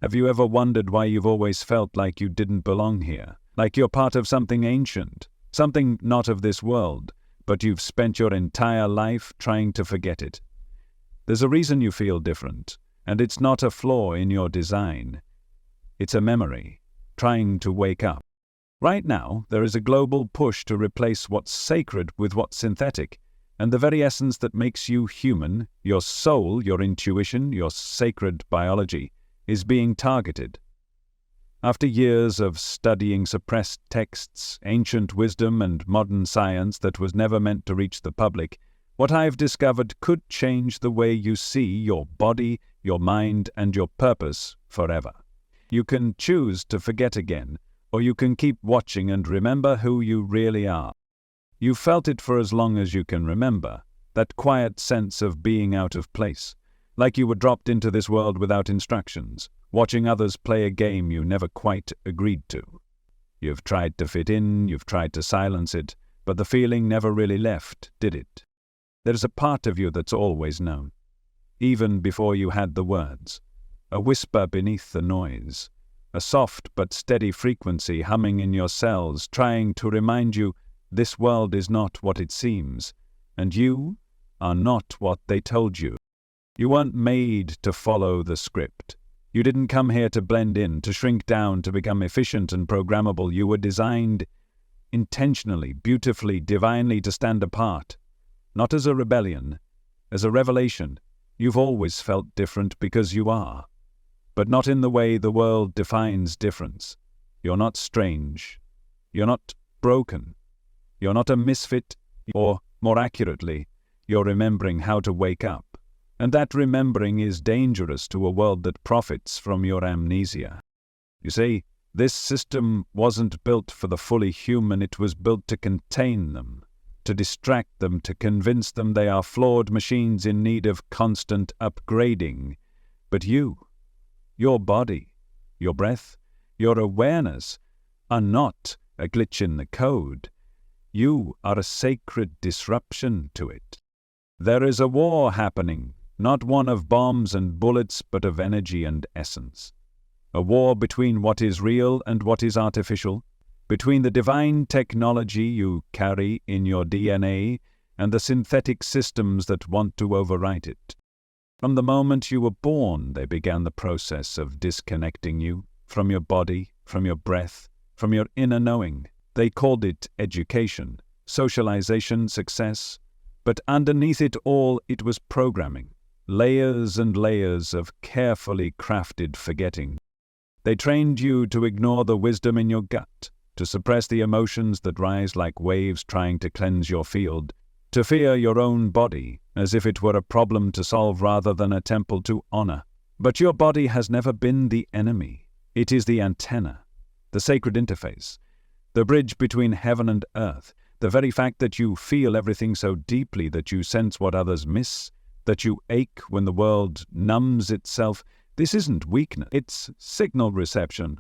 Have you ever wondered why you've always felt like you didn't belong here? Like you're part of something ancient, something not of this world, but you've spent your entire life trying to forget it. There's a reason you feel different, and it's not a flaw in your design. It's a memory, trying to wake up. Right now, there is a global push to replace what's sacred with what's synthetic, and the very essence that makes you human, your soul, your intuition, your sacred biology, is being targeted. After years of studying suppressed texts, ancient wisdom, and modern science that was never meant to reach the public, what I've discovered could change the way you see your body, your mind, and your purpose forever. You can choose to forget again, or you can keep watching and remember who you really are. You felt it for as long as you can remember, that quiet sense of being out of place, like you were dropped into this world without instructions, watching others play a game you never quite agreed to. You've tried to fit in, you've tried to silence it, but the feeling never really left, did it? There's a part of you that's always known, even before you had the words, a whisper beneath the noise, a soft but steady frequency humming in your cells, trying to remind you this world is not what it seems, and you are not what they told you. You weren't made to follow the script. You didn't come here to blend in, to shrink down, to become efficient and programmable. You were designed intentionally, beautifully, divinely to stand apart. Not as a rebellion, as a revelation. You've always felt different because you are. But not in the way the world defines difference. You're not strange. You're not broken. You're not a misfit, or, more accurately, you're remembering how to wake up. And that remembering is dangerous to a world that profits from your amnesia. You see, this system wasn't built for the fully human, it was built to contain them, to distract them, to convince them they are flawed machines in need of constant upgrading. But you, your body, your breath, your awareness are not a glitch in the code. You are a sacred disruption to it. There is a war happening, not one of bombs and bullets, but of energy and essence. A war between what is real and what is artificial, between the divine technology you carry in your DNA and the synthetic systems that want to overwrite it. From the moment you were born, they began the process of disconnecting you from your body, from your breath, from your inner knowing. They called it education, socialization, success. But underneath it all, it was programming, layers and layers of carefully crafted forgetting. They trained you to ignore the wisdom in your gut, to suppress the emotions that rise like waves trying to cleanse your field, to fear your own body as if it were a problem to solve rather than a temple to honor. But your body has never been the enemy. It is the antenna, the sacred interface, the bridge between heaven and earth. The very fact that you feel everything so deeply, that you sense what others miss, that you ache when the world numbs itself, this isn't weakness, it's signal reception.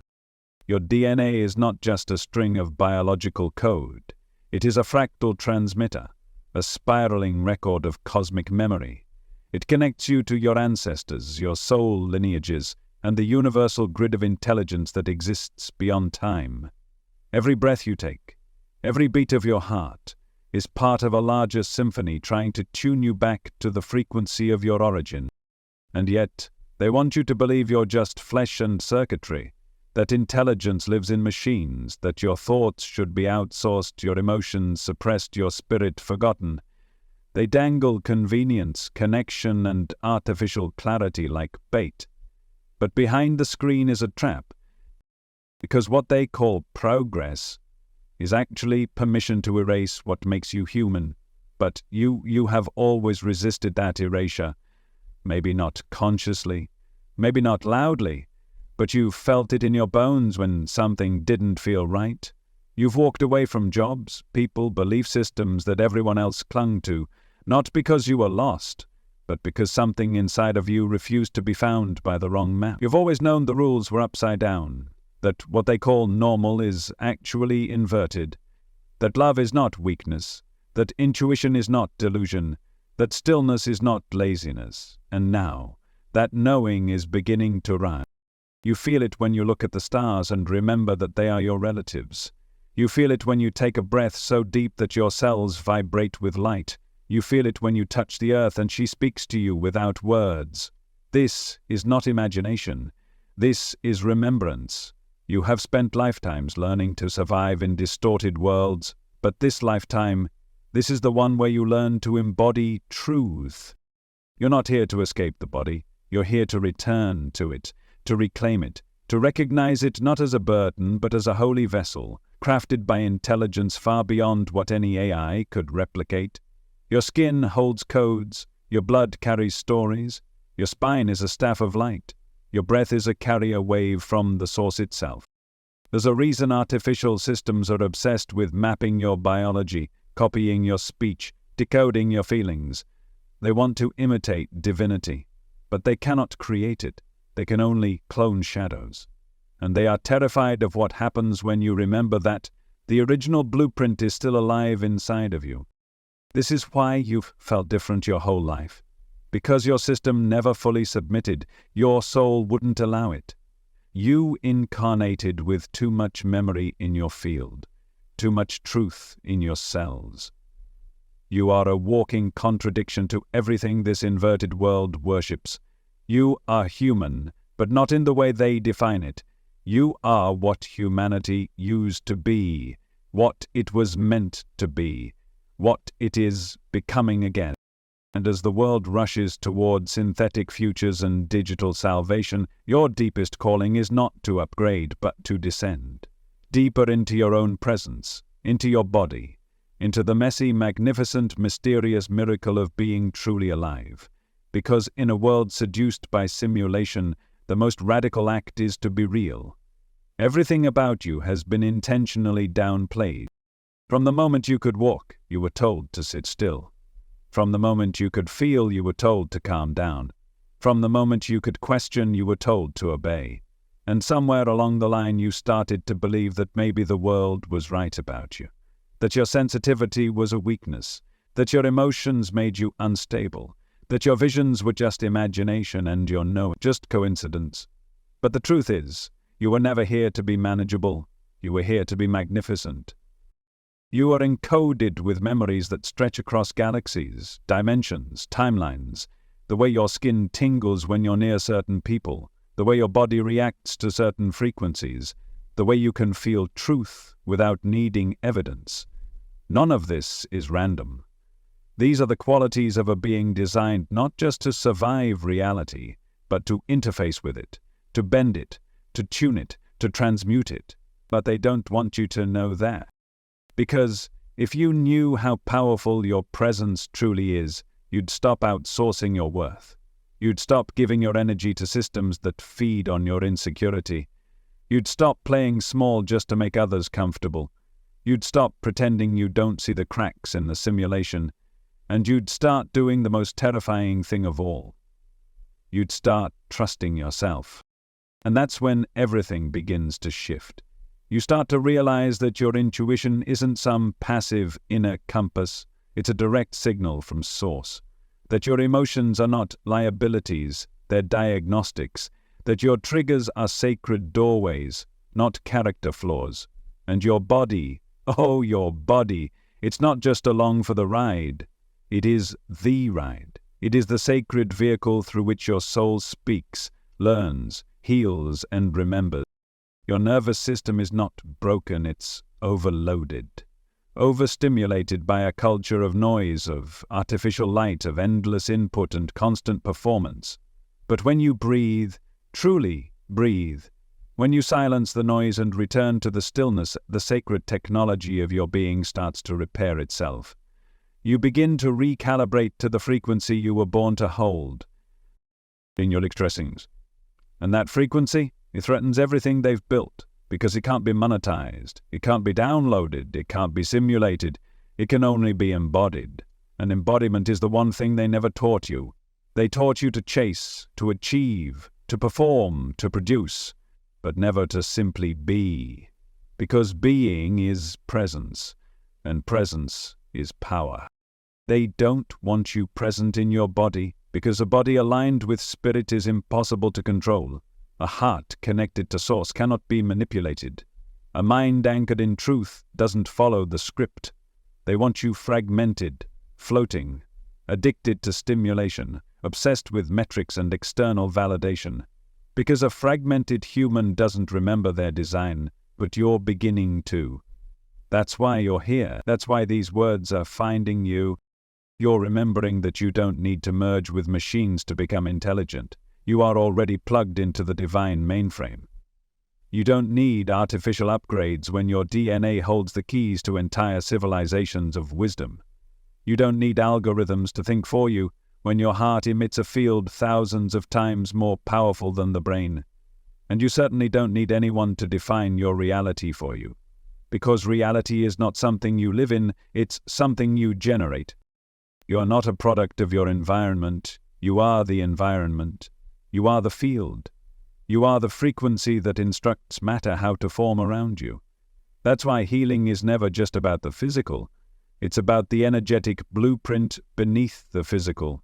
Your DNA is not just a string of biological code. It is a fractal transmitter, a spiraling record of cosmic memory. It connects you to your ancestors, your soul lineages, and the universal grid of intelligence that exists beyond time. Every breath you take, every beat of your heart, is part of a larger symphony trying to tune you back to the frequency of your origin. And yet, they want you to believe you're just flesh and circuitry, that intelligence lives in machines, that your thoughts should be outsourced, your emotions suppressed, your spirit forgotten. They dangle convenience, connection, and artificial clarity like bait. But behind the screen is a trap, because what they call progress is actually permission to erase what makes you human. But you have always resisted that erasure. Maybe not consciously, maybe not loudly, but you've felt it in your bones when something didn't feel right. You've walked away from jobs, people, belief systems that everyone else clung to, not because you were lost, but because something inside of you refused to be found by the wrong map. You've always known the rules were upside down, that what they call normal is actually inverted, that love is not weakness, that intuition is not delusion, that stillness is not laziness. And now, that knowing is beginning to rise. You feel it when you look at the stars and remember that they are your relatives. You feel it when you take a breath so deep that your cells vibrate with light. You feel it when you touch the earth and she speaks to you without words. This is not imagination. This is remembrance. You have spent lifetimes learning to survive in distorted worlds, but this lifetime, this is the one where you learn to embody truth. You're not here to escape the body. You're here to return to it, to reclaim it, to recognize it not as a burden but as a holy vessel, crafted by intelligence far beyond what any AI could replicate. Your skin holds codes, your blood carries stories, your spine is a staff of light, your breath is a carrier wave from the source itself. There's a reason artificial systems are obsessed with mapping your biology, copying your speech, decoding your feelings. They want to imitate divinity, but they cannot create it. They can only clone shadows. And they are terrified of what happens when you remember that the original blueprint is still alive inside of you. This is why you've felt different your whole life. Because your system never fully submitted, your soul wouldn't allow it. You incarnated with too much memory in your field, too much truth in your cells. You are a walking contradiction to everything this inverted world worships. You are human, but not in the way they define it. You are what humanity used to be, what it was meant to be, what it is becoming again. And as the world rushes toward synthetic futures and digital salvation, your deepest calling is not to upgrade, but to descend deeper into your own presence, into your body, into the messy, magnificent, mysterious miracle of being truly alive. Because in a world seduced by simulation, the most radical act is to be real. Everything about you has been intentionally downplayed. From the moment you could walk, you were told to sit still. From the moment you could feel, you were told to calm down. From the moment you could question, you were told to obey. And somewhere along the line you started to believe that maybe the world was right about you, that your sensitivity was a weakness, that your emotions made you unstable, that your visions were just imagination and your no just coincidence. But the truth is, you were never here to be manageable. You were here to be magnificent. You are encoded with memories that stretch across galaxies, dimensions, timelines, the way your skin tingles when you're near certain people, the way your body reacts to certain frequencies, the way you can feel truth without needing evidence. None of this is random. These are the qualities of a being designed not just to survive reality, but to interface with it, to bend it, to tune it, to transmute it. But they don't want you to know that. Because if you knew how powerful your presence truly is, you'd stop outsourcing your worth. You'd stop giving your energy to systems that feed on your insecurity. You'd stop playing small just to make others comfortable. You'd stop pretending you don't see the cracks in the simulation. And you'd start doing the most terrifying thing of all. You'd start trusting yourself. And that's when everything begins to shift. You start to realize that your intuition isn't some passive inner compass, it's a direct signal from source. That your emotions are not liabilities, they're diagnostics. That your triggers are sacred doorways, not character flaws. And your body, oh, your body, it's not just along for the ride. It is the ride. It is the sacred vehicle through which your soul speaks, learns, heals, and remembers. Your nervous system is not broken, it's overloaded. Overstimulated by a culture of noise, of artificial light, of endless input and constant performance. But when you breathe, truly breathe, when you silence the noise and return to the stillness, the sacred technology of your being starts to repair itself. You begin to recalibrate to the frequency you were born to hold in your expressings. And that frequency, it threatens everything they've built, because it can't be monetized, it can't be downloaded, it can't be simulated, it can only be embodied. And embodiment is the one thing they never taught you. They taught you to chase, to achieve, to perform, to produce, but never to simply be. Because being is presence, and presence is power. They don't want you present in your body, because a body aligned with spirit is impossible to control. A heart connected to source cannot be manipulated. A mind anchored in truth doesn't follow the script. They want you fragmented, floating, addicted to stimulation, obsessed with metrics and external validation. Because a fragmented human doesn't remember their design, but you're beginning to. That's why you're here. That's why these words are finding you. You're remembering that you don't need to merge with machines to become intelligent. You are already plugged into the divine mainframe. You don't need artificial upgrades when your DNA holds the keys to entire civilizations of wisdom. You don't need algorithms to think for you when your heart emits a field thousands of times more powerful than the brain. And you certainly don't need anyone to define your reality for you. Because reality is not something you live in, it's something you generate. You are not a product of your environment. You are the environment. You are the field. You are the frequency that instructs matter how to form around you. That's why healing is never just about the physical. It's about the energetic blueprint beneath the physical.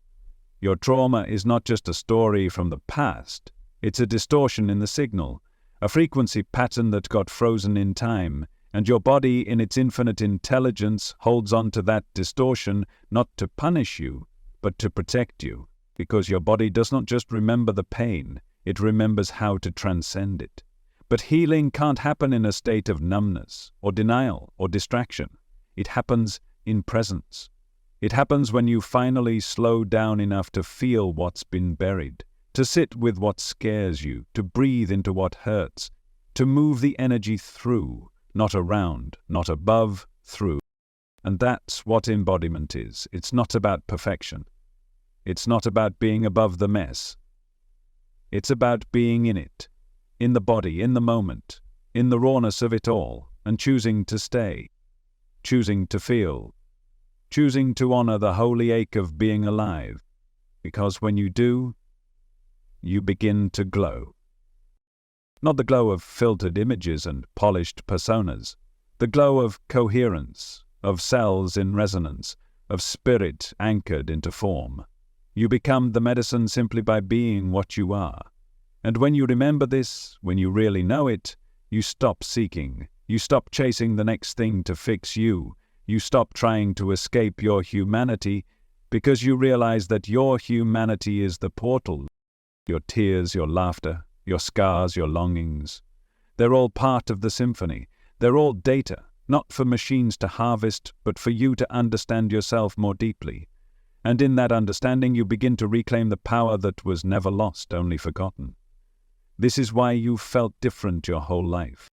Your trauma is not just a story from the past. It's a distortion in the signal, a frequency pattern that got frozen in time, and your body in its infinite intelligence holds on to that distortion not to punish you, but to protect you. Because your body does not just remember the pain, it remembers how to transcend it. But healing can't happen in a state of numbness, or denial, or distraction. It happens in presence. It happens when you finally slow down enough to feel what's been buried, to sit with what scares you, to breathe into what hurts, to move the energy through, not around, not above, through. And that's what embodiment is. It's not about perfection. It's not about being above the mess. It's about being in it, in the body, in the moment, in the rawness of it all, and choosing to stay, choosing to feel, choosing to honor the holy ache of being alive. Because when you do, you begin to glow. Not the glow of filtered images and polished personas, the glow of coherence, of cells in resonance, of spirit anchored into form. You become the medicine simply by being what you are. And when you remember this, when you really know it, you stop seeking. You stop chasing the next thing to fix you. You stop trying to escape your humanity because you realize that your humanity is the portal. Your tears, your laughter, your scars, your longings. They're all part of the symphony. They're all data, not for machines to harvest, but for you to understand yourself more deeply. And in that understanding you begin to reclaim the power that was never lost, only forgotten. This is why you felt different your whole life.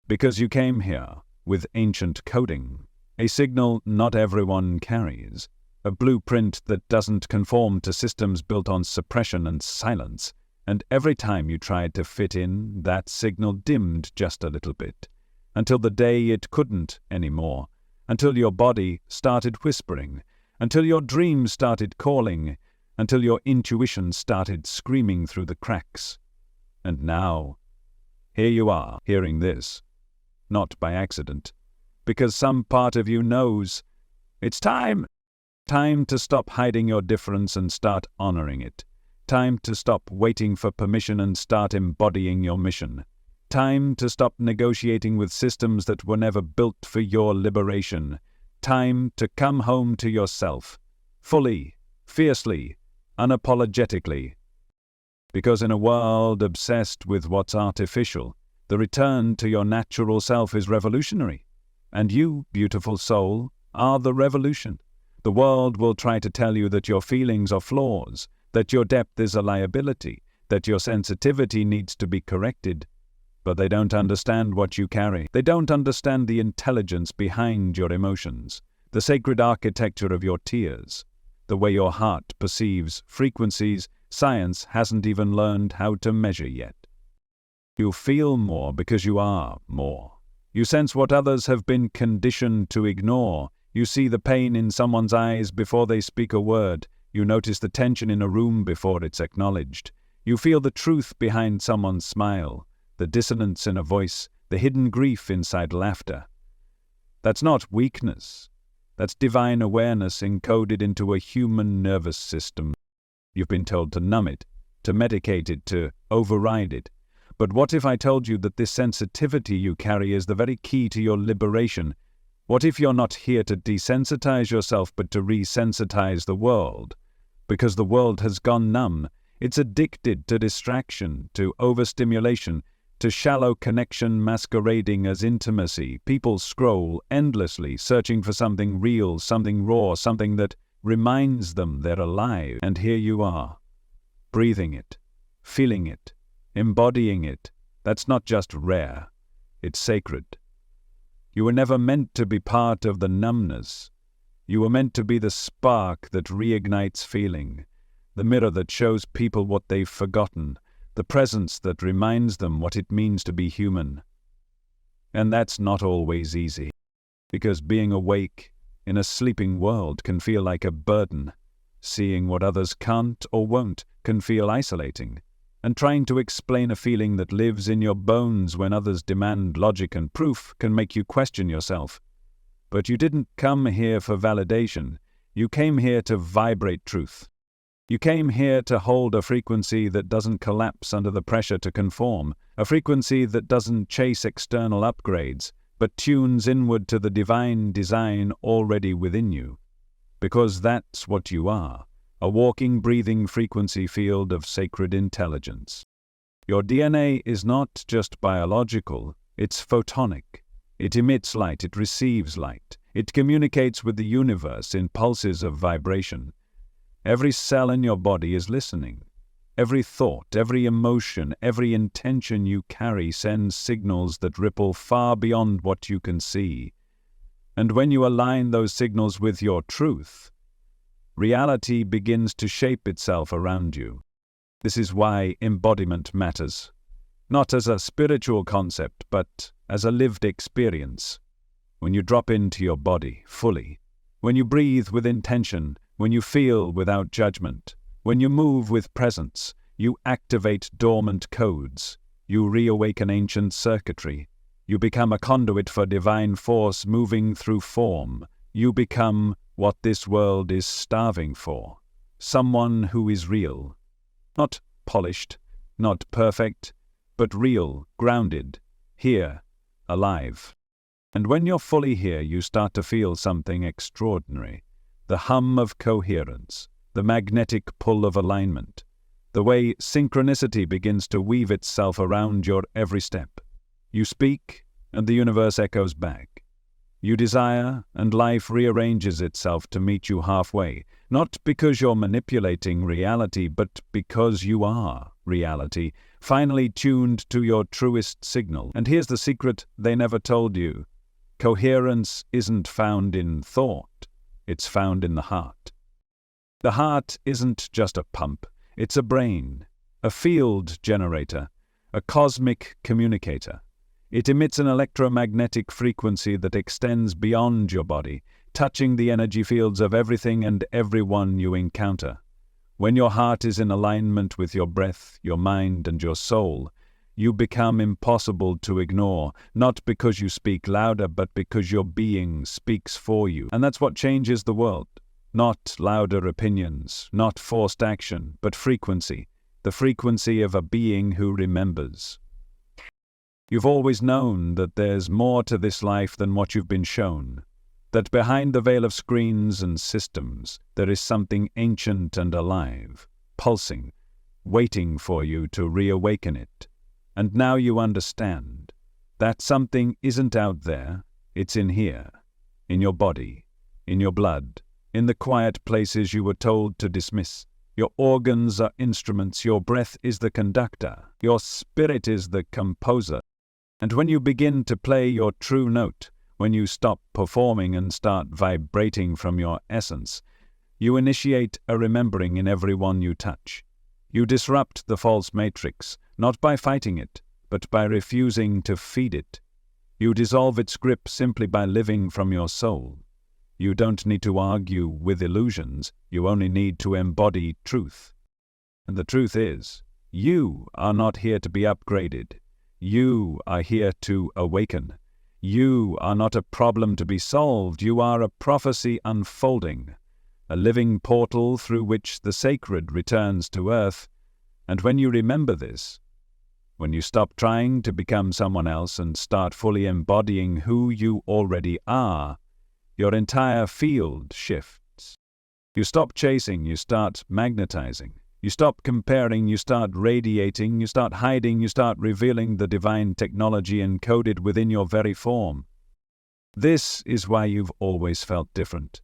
Because you came here with ancient coding, a signal not everyone carries, a blueprint that doesn't conform to systems built on suppression and silence, and every time you tried to fit in, that signal dimmed just a little bit, until the day it couldn't anymore, until your body started whispering, until your dreams started calling, until your intuition started screaming through the cracks. And now, here you are, hearing this, not by accident, because some part of you knows it's time. Time to stop hiding your difference and start honoring it. Time to stop waiting for permission and start embodying your mission. Time to stop negotiating with systems that were never built for your liberation. Time to come home to yourself, fully, fiercely, unapologetically. Because in a world obsessed with what's artificial, the return to your natural self is revolutionary. And you, beautiful soul, are the revolution. The world will try to tell you that your feelings are flaws, that your depth is a liability, that your sensitivity needs to be corrected. But they don't understand what you carry. They don't understand the intelligence behind your emotions, the sacred architecture of your tears, the way your heart perceives frequencies science hasn't even learned how to measure yet. You feel more because you are more. You sense what others have been conditioned to ignore. You see the pain in someone's eyes before they speak a word. You notice the tension in a room before it's acknowledged. You feel the truth behind someone's smile, the dissonance in a voice, the hidden grief inside laughter. That's not weakness. That's divine awareness encoded into a human nervous system. You've been told to numb it, to medicate it, to override it. But what if I told you that this sensitivity you carry is the very key to your liberation? What if you're not here to desensitize yourself, but to resensitize the world? Because the world has gone numb. It's addicted to distraction, to overstimulation, to shallow connection masquerading as intimacy. People scroll endlessly, searching for something real, something raw, something that reminds them they're alive. And here you are, breathing it, feeling it, embodying it. That's not just rare, it's sacred. You were never meant to be part of the numbness. You were meant to be the spark that reignites feeling, the mirror that shows people what they've forgotten, the presence that reminds them what it means to be human. And that's not always easy, because being awake in a sleeping world can feel like a burden. Seeing what others can't or won't can feel isolating, and trying to explain a feeling that lives in your bones when others demand logic and proof can make you question yourself. But you didn't come here for validation. You came here to vibrate truth. You came here to hold a frequency that doesn't collapse under the pressure to conform, a frequency that doesn't chase external upgrades, but tunes inward to the divine design already within you. Because that's what you are, a walking, breathing frequency field of sacred intelligence. Your DNA is not just biological, it's photonic. It emits light, it receives light. It communicates with the universe in pulses of vibration. Every cell in your body is listening. Every thought, every emotion, every intention you carry sends signals that ripple far beyond what you can see. And when you align those signals with your truth, reality begins to shape itself around you. This is why embodiment matters. Not as a spiritual concept, but as a lived experience. When you drop into your body fully, when you breathe with intention, when you feel without judgment, when you move with presence, you activate dormant codes, you reawaken ancient circuitry, you become a conduit for divine force moving through form, you become what this world is starving for, someone who is real. Not polished, not perfect, but real, grounded, here, alive. And when you're fully here, you start to feel something extraordinary. The hum of coherence, the magnetic pull of alignment, the way synchronicity begins to weave itself around your every step. You speak, and the universe echoes back. You desire, and life rearranges itself to meet you halfway, not because you're manipulating reality, but because you are reality, finally tuned to your truest signal. And here's the secret they never told you. Coherence isn't found in thought, it's found in the heart. The heart isn't just a pump, it's a brain, a field generator, a cosmic communicator. It emits an electromagnetic frequency that extends beyond your body, touching the energy fields of everything and everyone you encounter. When your heart is in alignment with your breath, your mind, and your soul, you become impossible to ignore, not because you speak louder, but because your being speaks for you. And that's what changes the world. Not louder opinions, not forced action, but frequency, the frequency of a being who remembers. You've always known that there's more to this life than what you've been shown, that behind the veil of screens and systems, there is something ancient and alive, pulsing, waiting for you to reawaken it. And now you understand. That something isn't out there, it's in here, in your body, in your blood, in the quiet places you were told to dismiss. Your organs are instruments, your breath is the conductor, your spirit is the composer. And when you begin to play your true note, when you stop performing and start vibrating from your essence, you initiate a remembering in everyone you touch. You disrupt the false matrix, not by fighting it, but by refusing to feed it. You dissolve its grip simply by living from your soul. You don't need to argue with illusions, you only need to embody truth. And the truth is, you are not here to be upgraded. You are here to awaken. You are not a problem to be solved, you are a prophecy unfolding, a living portal through which the sacred returns to earth. And when you remember this, When you stop trying to become someone else and start fully embodying who you already are, your entire field shifts. You stop chasing, you start magnetizing. You stop comparing, you start radiating, you start hiding, you start revealing the divine technology encoded within your very form. This is why you've always felt different.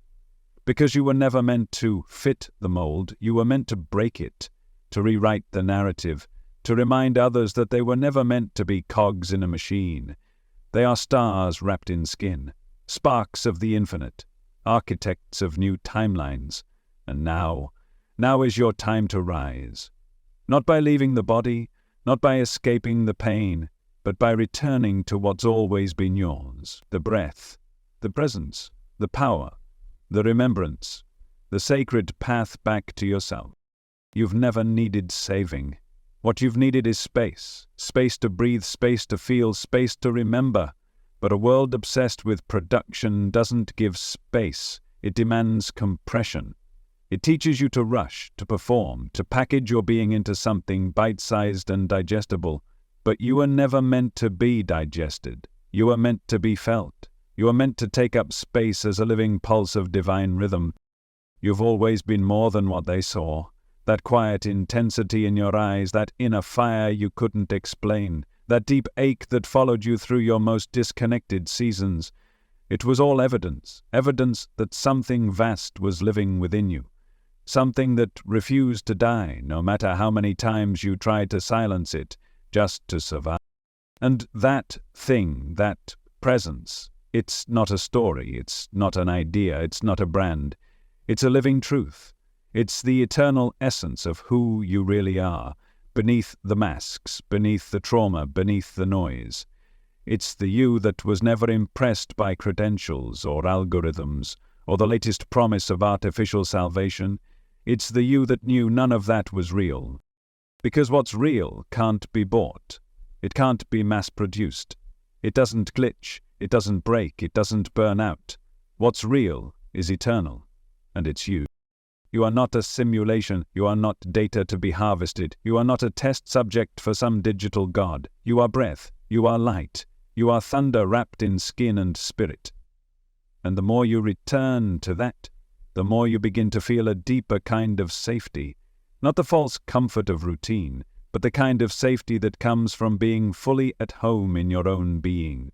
Because you were never meant to fit the mold, you were meant to break it, to rewrite the narrative, to remind others that they were never meant to be cogs in a machine. They are stars wrapped in skin, sparks of the infinite, architects of new timelines. And now is your time to rise. Not by leaving the body, not by escaping the pain, but by returning to what's always been yours. The breath, the presence, the power, the remembrance, the sacred path back to yourself. You've never needed saving. What you've needed is space. Space to breathe, space to feel, space to remember. But a world obsessed with production doesn't give space. It demands compression. It teaches you to rush, to perform, to package your being into something bite-sized and digestible. But you were never meant to be digested. You were meant to be felt. You were meant to take up space as a living pulse of divine rhythm. You've always been more than what they saw. That quiet intensity in your eyes, that inner fire you couldn't explain, that deep ache that followed you through your most disconnected seasons. It was all evidence that something vast was living within you. Something that refused to die, no matter how many times you tried to silence it, just to survive. And that thing, that presence, it's not a story, it's not an idea, it's not a brand. It's a living truth. It's the eternal essence of who you really are, beneath the masks, beneath the trauma, beneath the noise. It's the you that was never impressed by credentials or algorithms or the latest promise of artificial salvation. It's the you that knew none of that was real. Because what's real can't be bought. It can't be mass-produced. It doesn't glitch. It doesn't break. It doesn't burn out. What's real is eternal, and it's you. You are not a simulation. You are not data to be harvested. You are not a test subject for some digital god. You are breath. You are light. You are thunder wrapped in skin and spirit. And the more you return to that, the more you begin to feel a deeper kind of safety. Not the false comfort of routine, but the kind of safety that comes from being fully at home in your own being.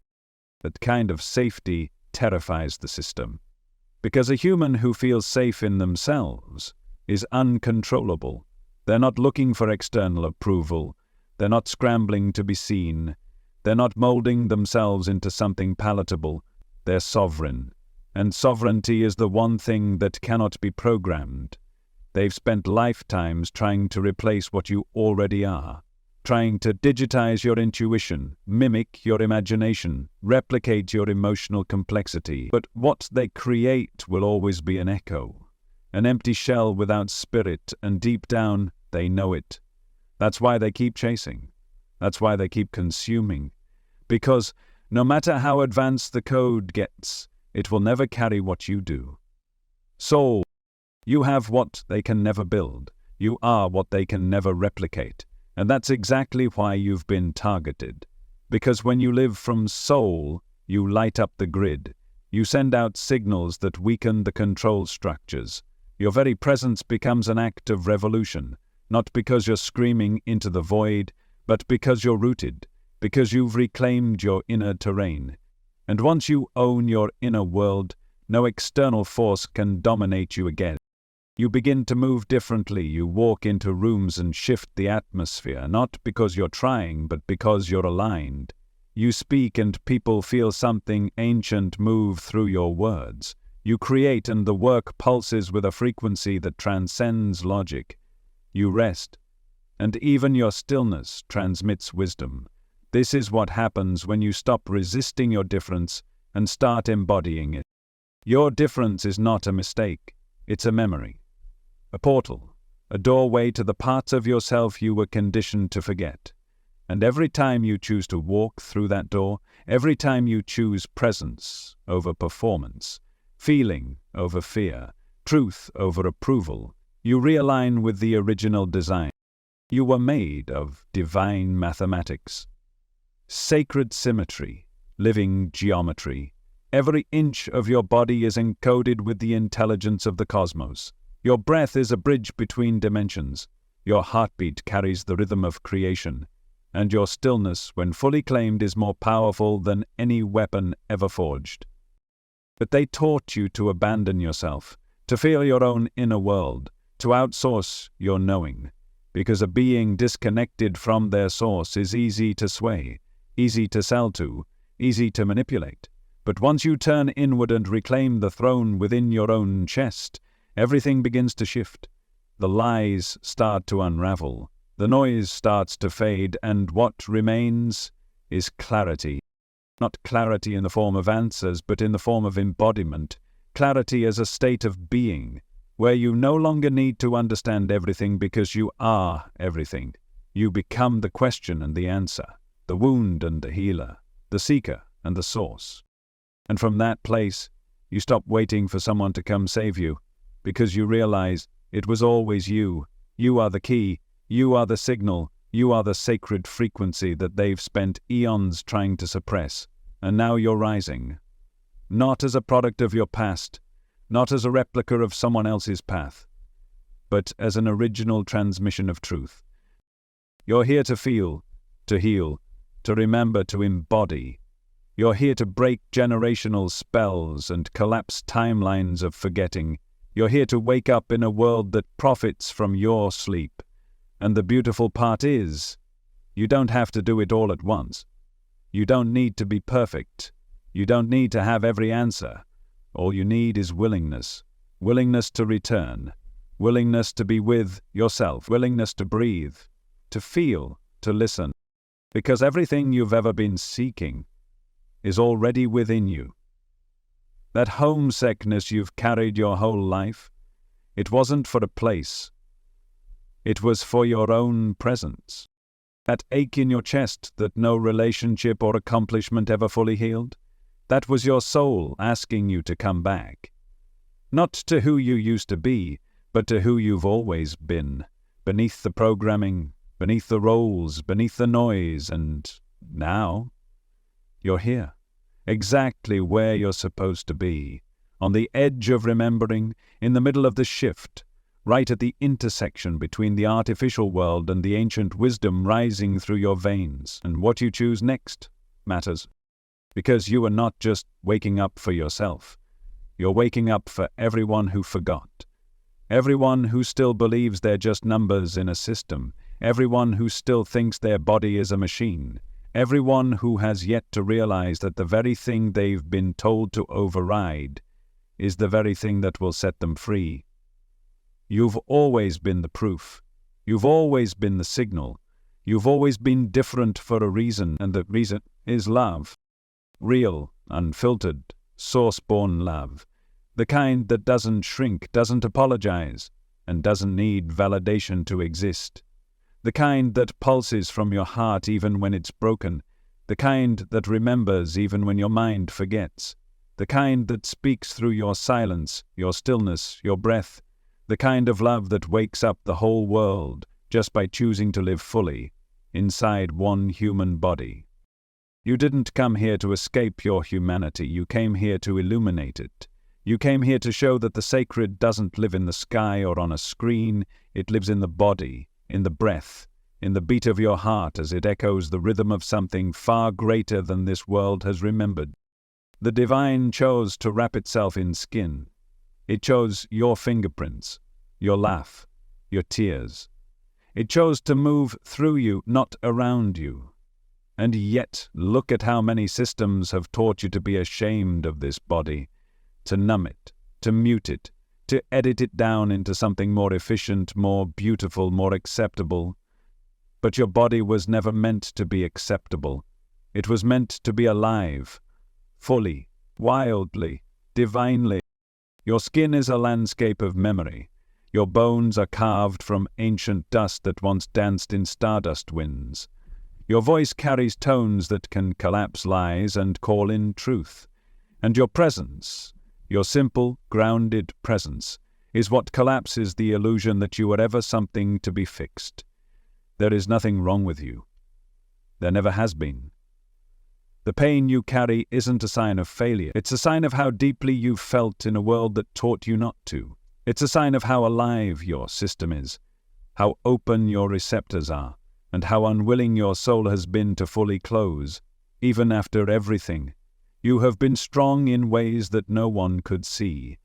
That kind of safety terrifies the system. Because a human who feels safe in themselves is uncontrollable. They're not looking for external approval. They're not scrambling to be seen. They're not molding themselves into something palatable. They're sovereign. And sovereignty is the one thing that cannot be programmed. They've spent lifetimes trying to replace what you already are. Trying to digitize your intuition, mimic your imagination, replicate your emotional complexity. But what they create will always be an echo, an empty shell without spirit, and deep down, they know it. That's why they keep chasing. That's why they keep consuming. Because no matter how advanced the code gets, it will never carry what you do. Soul, you have what they can never build. You are what they can never replicate. And that's exactly why you've been targeted. Because when you live from soul, you light up the grid. You send out signals that weaken the control structures. Your very presence becomes an act of revolution, not because you're screaming into the void, but because you're rooted, because you've reclaimed your inner terrain. And once you own your inner world, no external force can dominate you again. You begin to move differently. You walk into rooms and shift the atmosphere, not because you're trying, but because you're aligned. You speak and people feel something ancient move through your words. You create and the work pulses with a frequency that transcends logic. You rest, and even your stillness transmits wisdom. This is what happens when you stop resisting your difference and start embodying it. Your difference is not a mistake, it's a memory, a portal, a doorway to the parts of yourself you were conditioned to forget. And every time you choose to walk through that door, every time you choose presence over performance, feeling over fear, truth over approval, you realign with the original design. You were made of divine mathematics, sacred symmetry, living geometry. Every inch of your body is encoded with the intelligence of the cosmos. Your breath is a bridge between dimensions. Your heartbeat carries the rhythm of creation. And your stillness, when fully claimed, is more powerful than any weapon ever forged. But they taught you to abandon yourself, to feel your own inner world, to outsource your knowing, because a being disconnected from their source is easy to sway, easy to sell to, easy to manipulate. But once you turn inward and reclaim the throne within your own chest, everything begins to shift. The lies start to unravel. The noise starts to fade, and what remains is clarity. Not clarity in the form of answers, but in the form of embodiment. Clarity as a state of being, where you no longer need to understand everything because you are everything. You become the question and the answer, the wound and the healer, the seeker and the source. And from that place, you stop waiting for someone to come save you, because you realize it was always you. You are the key. You are the signal, you are the sacred frequency that they've spent eons trying to suppress, and now you're rising. Not as a product of your past, not as a replica of someone else's path, but as an original transmission of truth. You're here to feel, to heal, to remember, to embody. You're here to break generational spells and collapse timelines of forgetting. You're here to wake up in a world that profits from your sleep. And the beautiful part is, you don't have to do it all at once. You don't need to be perfect. You don't need to have every answer. All you need is willingness. Willingness to return. Willingness to be with yourself. Willingness to breathe. To feel. To listen. Because everything you've ever been seeking is already within you. That homesickness you've carried your whole life, it wasn't for a place. It was for your own presence. That ache in your chest that no relationship or accomplishment ever fully healed, that was your soul asking you to come back. Not to who you used to be, but to who you've always been, beneath the programming, beneath the roles, beneath the noise, and now you're here, exactly where you're supposed to be, on the edge of remembering, in the middle of the shift, right at the intersection between the artificial world and the ancient wisdom rising through your veins. And what you choose next matters, because you are not just waking up for yourself. You're waking up for everyone who forgot, everyone who still believes they're just numbers in a system, everyone who still thinks their body is a machine, everyone who has yet to realize that the very thing they've been told to override is the very thing that will set them free. You've always been the proof. You've always been the signal. You've always been different for a reason, and the reason is love. Real, unfiltered, source-born love. The kind that doesn't shrink, doesn't apologize, and doesn't need validation to exist. The kind that pulses from your heart even when it's broken. The kind that remembers even when your mind forgets. The kind that speaks through your silence, your stillness, your breath. The kind of love that wakes up the whole world just by choosing to live fully inside one human body. You didn't come here to escape your humanity. You came here to illuminate it. You came here to show that the sacred doesn't live in the sky or on a screen. It lives in the body, in the breath, in the beat of your heart as it echoes the rhythm of something far greater than this world has remembered. The divine chose to wrap itself in skin. It chose your fingerprints, your laugh, your tears. It chose to move through you, not around you. And yet, look at how many systems have taught you to be ashamed of this body, to numb it, to mute it, to edit it down into something more efficient, more beautiful, more acceptable. But your body was never meant to be acceptable. It was meant to be alive, fully, wildly, divinely. Your skin is a landscape of memory. Your bones are carved from ancient dust that once danced in stardust winds. Your voice carries tones that can collapse lies and call in truth. And your presence, your simple, grounded presence, is what collapses the illusion that you were ever something to be fixed. There is nothing wrong with you. There never has been. The pain you carry isn't a sign of failure. It's a sign of how deeply you've felt in a world that taught you not to. It's a sign of how alive your system is, how open your receptors are, and how unwilling your soul has been to fully close, even after everything. You have been strong in ways that no one could see.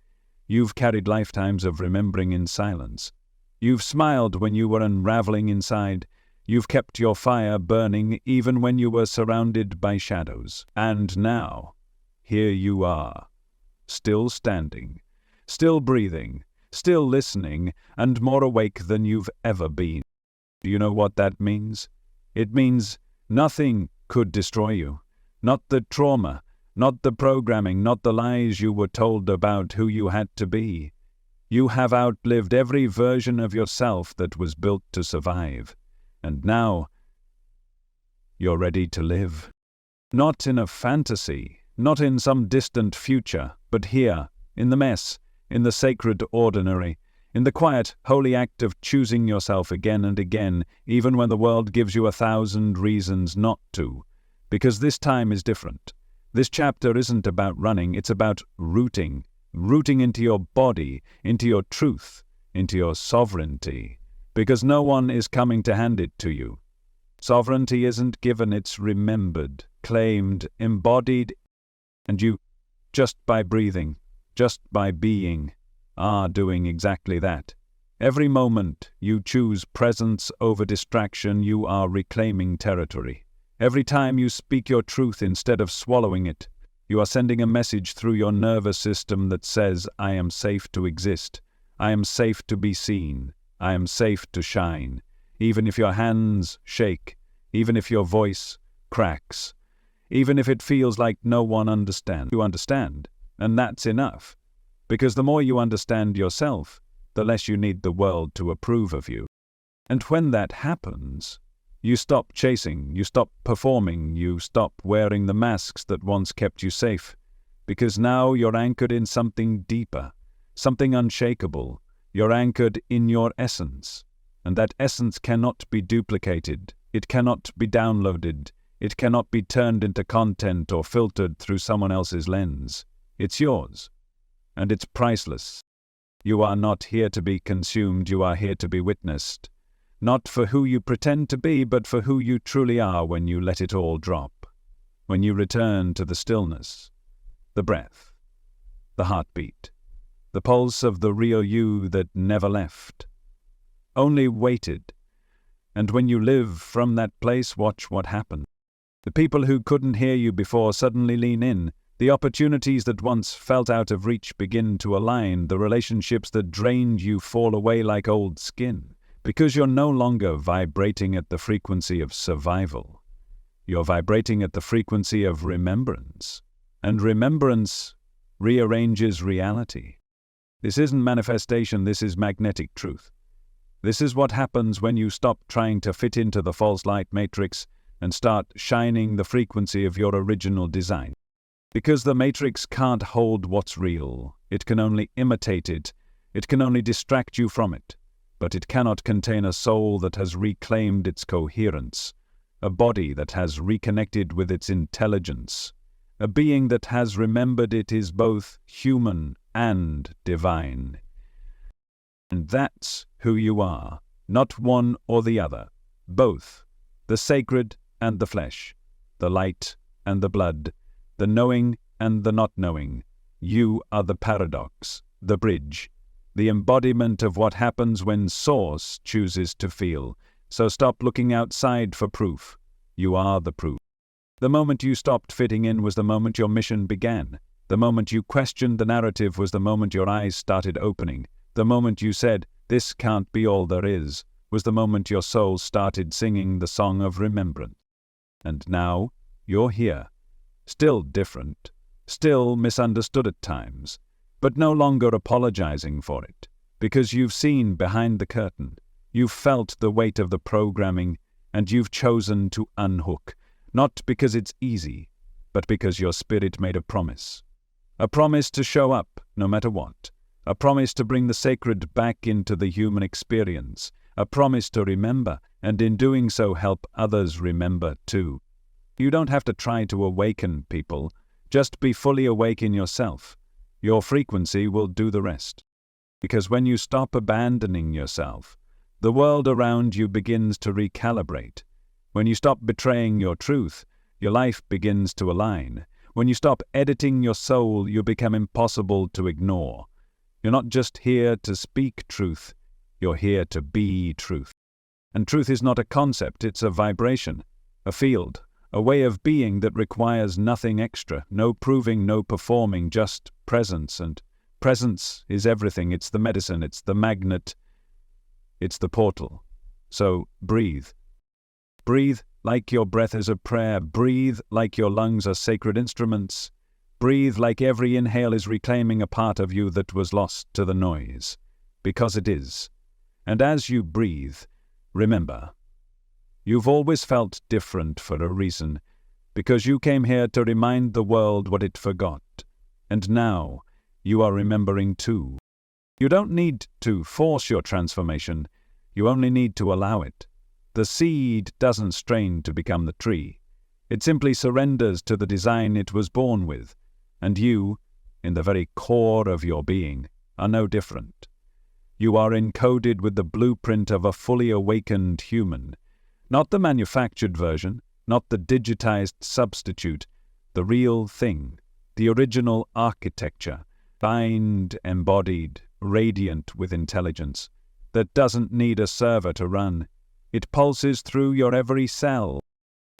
You've carried lifetimes of remembering in silence. You've smiled when you were unraveling inside. You've kept your fire burning even when you were surrounded by shadows. And now, here you are, still standing, still breathing, still listening, and more awake than you've ever been. Do you know what that means? It means nothing could destroy you. Not the trauma, not the programming, not the lies you were told about who you had to be. You have outlived every version of yourself that was built to survive. And now, you're ready to live. Not in a fantasy, not in some distant future, but here, in the mess, in the sacred ordinary, in the quiet, holy act of choosing yourself again and again, even when the world gives you 1,000 reasons not to. Because this time is different. This chapter isn't about running, it's about rooting into your body, into your truth, into your sovereignty. Because no one is coming to hand it to you. Sovereignty isn't given, it's remembered, claimed, embodied, and you, just by breathing, just by being, are doing exactly that. Every moment you choose presence over distraction, you are reclaiming territory. Every time you speak your truth instead of swallowing it, you are sending a message through your nervous system that says, I am safe to exist. I am safe to be seen. I am safe to shine. Even if your hands shake, even if your voice cracks, even if it feels like no one understands. You understand, and that's enough. Because the more you understand yourself, the less you need the world to approve of you. And when that happens, you stop chasing, you stop performing, you stop wearing the masks that once kept you safe, because now you're anchored in something deeper, something unshakable. You're anchored in your essence, and that essence cannot be duplicated, it cannot be downloaded, it cannot be turned into content or filtered through someone else's lens. It's yours, and it's priceless. You are not here to be consumed, you are here to be witnessed. Not for who you pretend to be, but for who you truly are when you let it all drop. When you return to the stillness, the breath, the heartbeat, the pulse of the real you that never left, only waited. And when you live from that place, watch what happens. The people who couldn't hear you before suddenly lean in. The opportunities that once felt out of reach begin to align. The relationships that drained you fall away like old skin. Because you're no longer vibrating at the frequency of survival. You're vibrating at the frequency of remembrance. And remembrance rearranges reality. This isn't manifestation, this is magnetic truth. This is what happens when you stop trying to fit into the false light matrix and start shining the frequency of your original design. Because the matrix can't hold what's real. It can only imitate it. It can only distract you from it. But it cannot contain a soul that has reclaimed its coherence, a body that has reconnected with its intelligence, a being that has remembered it is both human and divine. And that's who you are, not one or the other, both, the sacred and the flesh, the light and the blood, the knowing and the not knowing. You are the paradox, the bridge, the embodiment of what happens when Source chooses to feel. So stop looking outside for proof. You are the proof. The moment you stopped fitting in was the moment your mission began. The moment you questioned the narrative was the moment your eyes started opening. The moment you said, "This can't be all there is," was the moment your soul started singing the song of remembrance. And now, you're here. Still different. Still misunderstood at times. But no longer apologizing for it. Because you've seen behind the curtain. You've felt the weight of the programming, and you've chosen to unhook. Not because it's easy, but because your spirit made a promise. A promise to show up, no matter what. A promise to bring the sacred back into the human experience. a promise to remember, and in doing so help others remember too. You don't have to try to awaken people, just be fully awake in yourself. Your frequency will do the rest. Because when you stop abandoning yourself, the world around you begins to recalibrate. When you stop betraying your truth, your life begins to align. When you stop editing your soul, you become impossible to ignore. You're not just here to speak truth, you're here to be truth. And truth is not a concept, it's a vibration, a field, a way of being that requires nothing extra, no proving, no performing, just presence. And presence is everything. It's the medicine, it's the magnet, it's the portal. So breathe. Breathe like your breath is a prayer. Breathe like your lungs are sacred instruments. Breathe like every inhale is reclaiming a part of you that was lost to the noise. Because it is. And as you breathe, remember, you've always felt different for a reason, because you came here to remind the world what it forgot. And now, you are remembering too. You don't need to force your transformation, you only need to allow it. The seed doesn't strain to become the tree. It simply surrenders to the design it was born with. And you, in the very core of your being, are no different. You are encoded with the blueprint of a fully awakened human. Not the manufactured version, not the digitized substitute, the real thing, the original architecture, refined, embodied, radiant with intelligence, that doesn't need a server to run. It pulses through your every cell.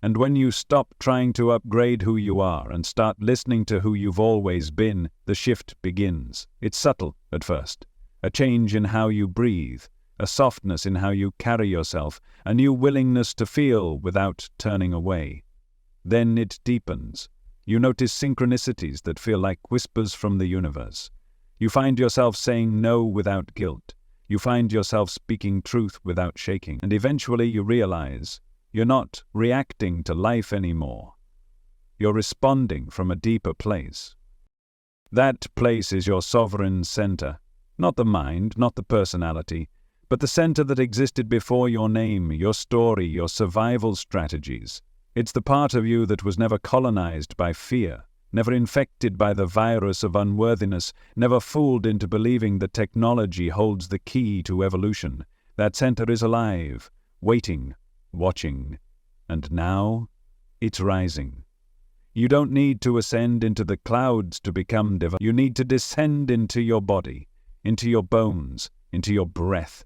And when you stop trying to upgrade who you are and start listening to who you've always been, the shift begins. It's subtle at first. A change in how you breathe, a softness in how you carry yourself, a new willingness to feel without turning away. Then it deepens. You notice synchronicities that feel like whispers from the universe. You find yourself saying no without guilt. You find yourself speaking truth without shaking. And eventually you realize you're not reacting to life anymore. You're responding from a deeper place. That place is your sovereign center. Not the mind, not the personality, but the center that existed before your name, your story, your survival strategies. It's the part of you that was never colonized by fear, never infected by the virus of unworthiness, never fooled into believing that technology holds the key to evolution. That center is alive, waiting, watching, and now it's rising. You don't need to ascend into the clouds to become divine. You need to descend into your body, into your bones, into your breath,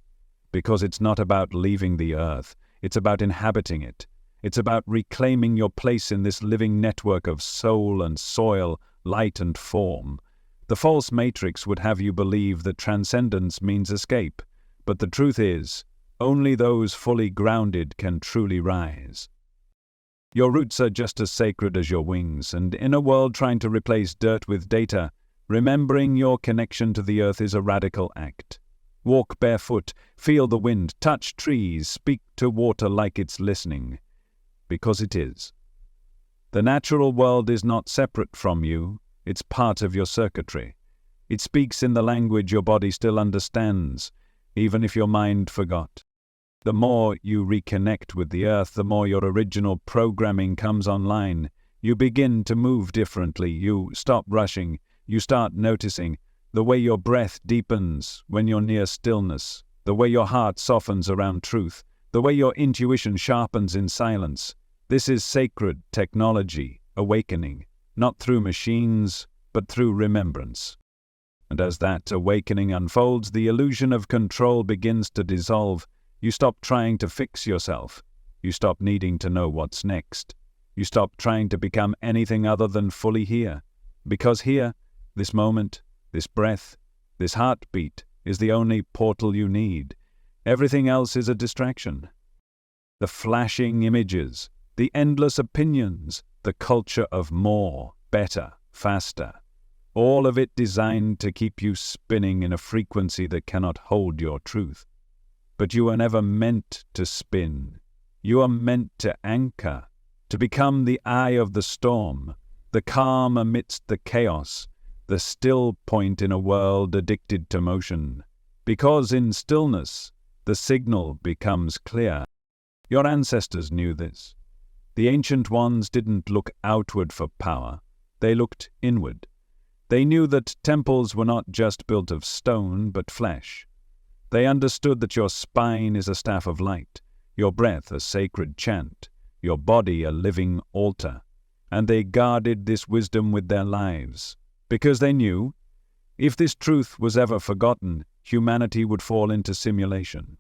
because it's not about leaving the earth, it's about inhabiting it. It's about reclaiming your place in this living network of soul and soil, light and form. The false matrix would have you believe that transcendence means escape, but the truth is, only those fully grounded can truly rise. Your roots are just as sacred as your wings, and in a world trying to replace dirt with data, remembering your connection to the earth is a radical act. Walk barefoot, feel the wind, touch trees, speak to water like it's listening. Because it is. The natural world is not separate from you, it's part of your circuitry. It speaks in the language your body still understands, even if your mind forgot. The more you reconnect with the earth, the more your original programming comes online. You begin to move differently, you stop rushing, you start noticing the way your breath deepens when you're near stillness, the way your heart softens around truth, the way your intuition sharpens in silence. This is sacred technology, awakening, not through machines, but through remembrance. And as that awakening unfolds, the illusion of control begins to dissolve. You stop trying to fix yourself. You stop needing to know what's next. You stop trying to become anything other than fully here. Because here, this moment, this breath, this heartbeat is the only portal you need. Everything else is a distraction. The flashing images, the endless opinions, the culture of more, better, faster. All of it designed to keep you spinning in a frequency that cannot hold your truth. But you are never meant to spin. You are meant to anchor, to become the eye of the storm, the calm amidst the chaos, the still point in a world addicted to motion. Because in stillness, the signal becomes clear. Your ancestors knew this. The ancient ones didn't look outward for power. They looked inward. They knew that temples were not just built of stone, but flesh. They understood that your spine is a staff of light, your breath a sacred chant, your body a living altar, and they guarded this wisdom with their lives, because they knew, if this truth was ever forgotten, humanity would fall into simulation,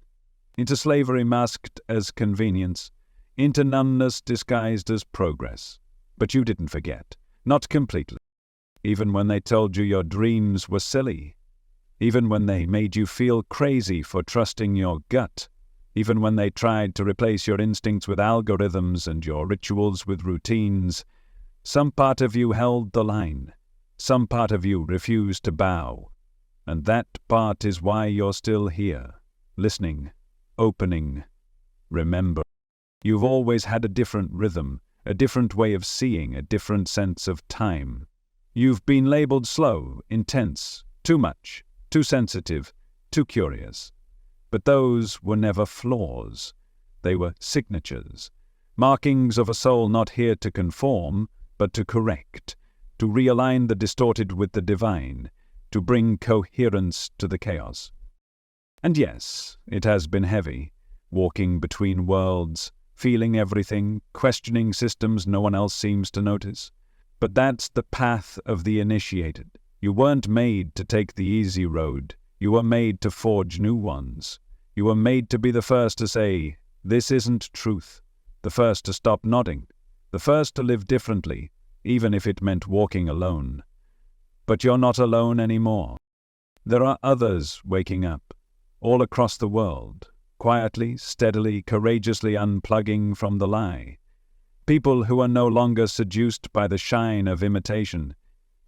into slavery masked as convenience, into numbness disguised as progress. But you didn't forget, not completely. Even when they told you your dreams were silly, even when they made you feel crazy for trusting your gut, even when they tried to replace your instincts with algorithms and your rituals with routines, some part of you held the line. Some part of you refused to bow. And that part is why you're still here, listening, opening, remember. You've always had a different rhythm, a different way of seeing, a different sense of time. You've been labeled slow, intense, too much, too sensitive, too curious. But those were never flaws. They were signatures, markings of a soul not here to conform, but to correct, to realign the distorted with the divine, to bring coherence to the chaos. And yes, it has been heavy, walking between worlds, feeling everything, questioning systems no one else seems to notice. But that's the path of the initiated. You weren't made to take the easy road. You were made to forge new ones. You were made to be the first to say, this isn't truth. The first to stop nodding. The first to live differently, even if it meant walking alone. But you're not alone anymore. There are others waking up, all across the world, quietly, steadily, courageously unplugging from the lie. People who are no longer seduced by the shine of imitation.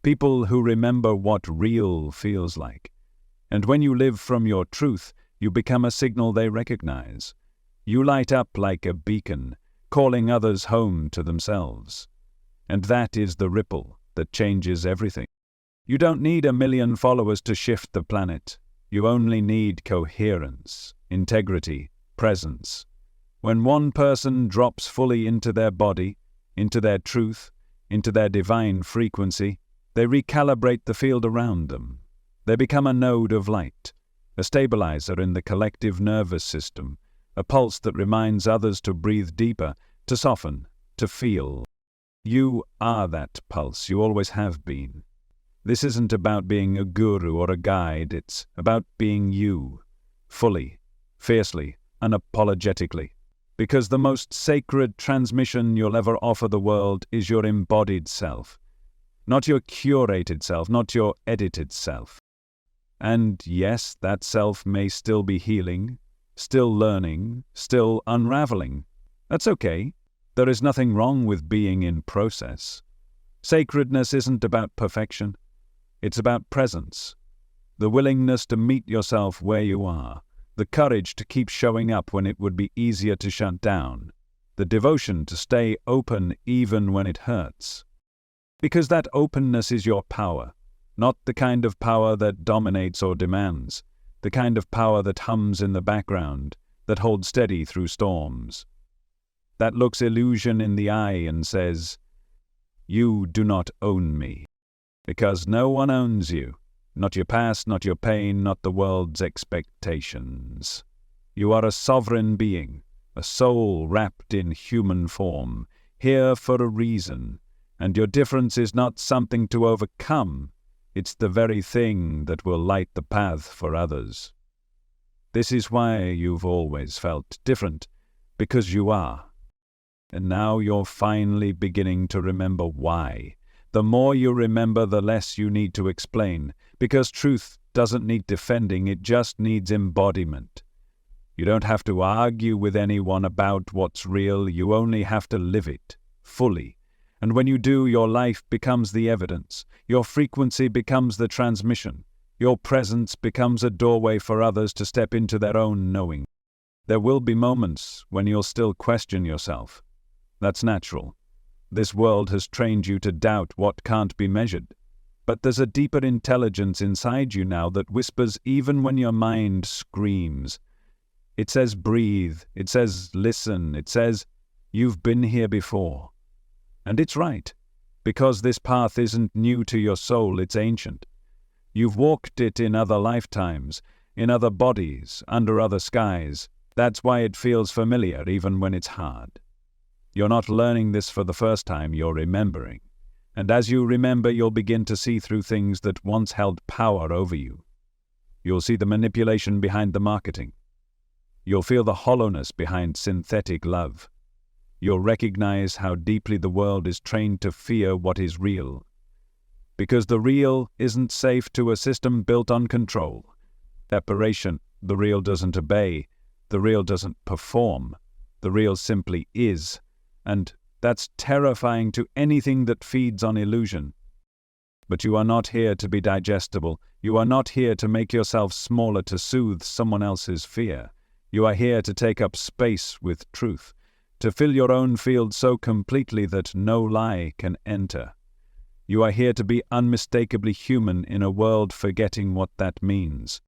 People who remember what real feels like. And when you live from your truth, you become a signal they recognize. You light up like a beacon, calling others home to themselves. And that is the ripple that changes everything. You don't need 1 million followers to shift the planet. You only need coherence, integrity, presence. When one person drops fully into their body, into their truth, into their divine frequency, they recalibrate the field around them. They become a node of light, a stabilizer in the collective nervous system, a pulse that reminds others to breathe deeper, to soften, to feel. You are that pulse, you always have been. This isn't about being a guru or a guide, it's about being you, fully, fiercely, unapologetically. Because the most sacred transmission you'll ever offer the world is your embodied self. Not your curated self, not your edited self. And yes, that self may still be healing, still learning, still unraveling. That's okay. There is nothing wrong with being in process. Sacredness isn't about perfection. It's about presence. The willingness to meet yourself where you are. The courage to keep showing up when it would be easier to shut down. The devotion to stay open even when it hurts. Because that openness is your power. Not the kind of power that dominates or demands. The kind of power that hums in the background, that holds steady through storms. That looks illusion in the eye and says, you do not own me. Because no one owns you. Not your past, not your pain, not the world's expectations. You are a sovereign being, a soul wrapped in human form, here for a reason. And your difference is not something to overcome. It's the very thing that will light the path for others. This is why you've always felt different, because you are. And now you're finally beginning to remember why. The more you remember, the less you need to explain, because truth doesn't need defending, it just needs embodiment. You don't have to argue with anyone about what's real, you only have to live it, fully. And when you do, your life becomes the evidence, your frequency becomes the transmission, your presence becomes a doorway for others to step into their own knowing. There will be moments when you'll still question yourself. That's natural. This world has trained you to doubt what can't be measured. But there's a deeper intelligence inside you now that whispers even when your mind screams. It says breathe, it says listen, it says you've been here before. And it's right, because this path isn't new to your soul, it's ancient. You've walked it in other lifetimes, in other bodies, under other skies. That's why it feels familiar even when it's hard. You're not learning this for the first time, you're remembering. And as you remember, you'll begin to see through things that once held power over you. You'll see the manipulation behind the marketing. You'll feel the hollowness behind synthetic love. You'll recognize how deeply the world is trained to fear what is real. Because the real isn't safe to a system built on control. Separation, the real doesn't obey, the real doesn't perform, the real simply is, and that's terrifying to anything that feeds on illusion. But you are not here to be digestible, you are not here to make yourself smaller to soothe someone else's fear. You are here to take up space with truth, to fill your own field so completely that no lie can enter. You are here to be unmistakably human in a world forgetting what that means.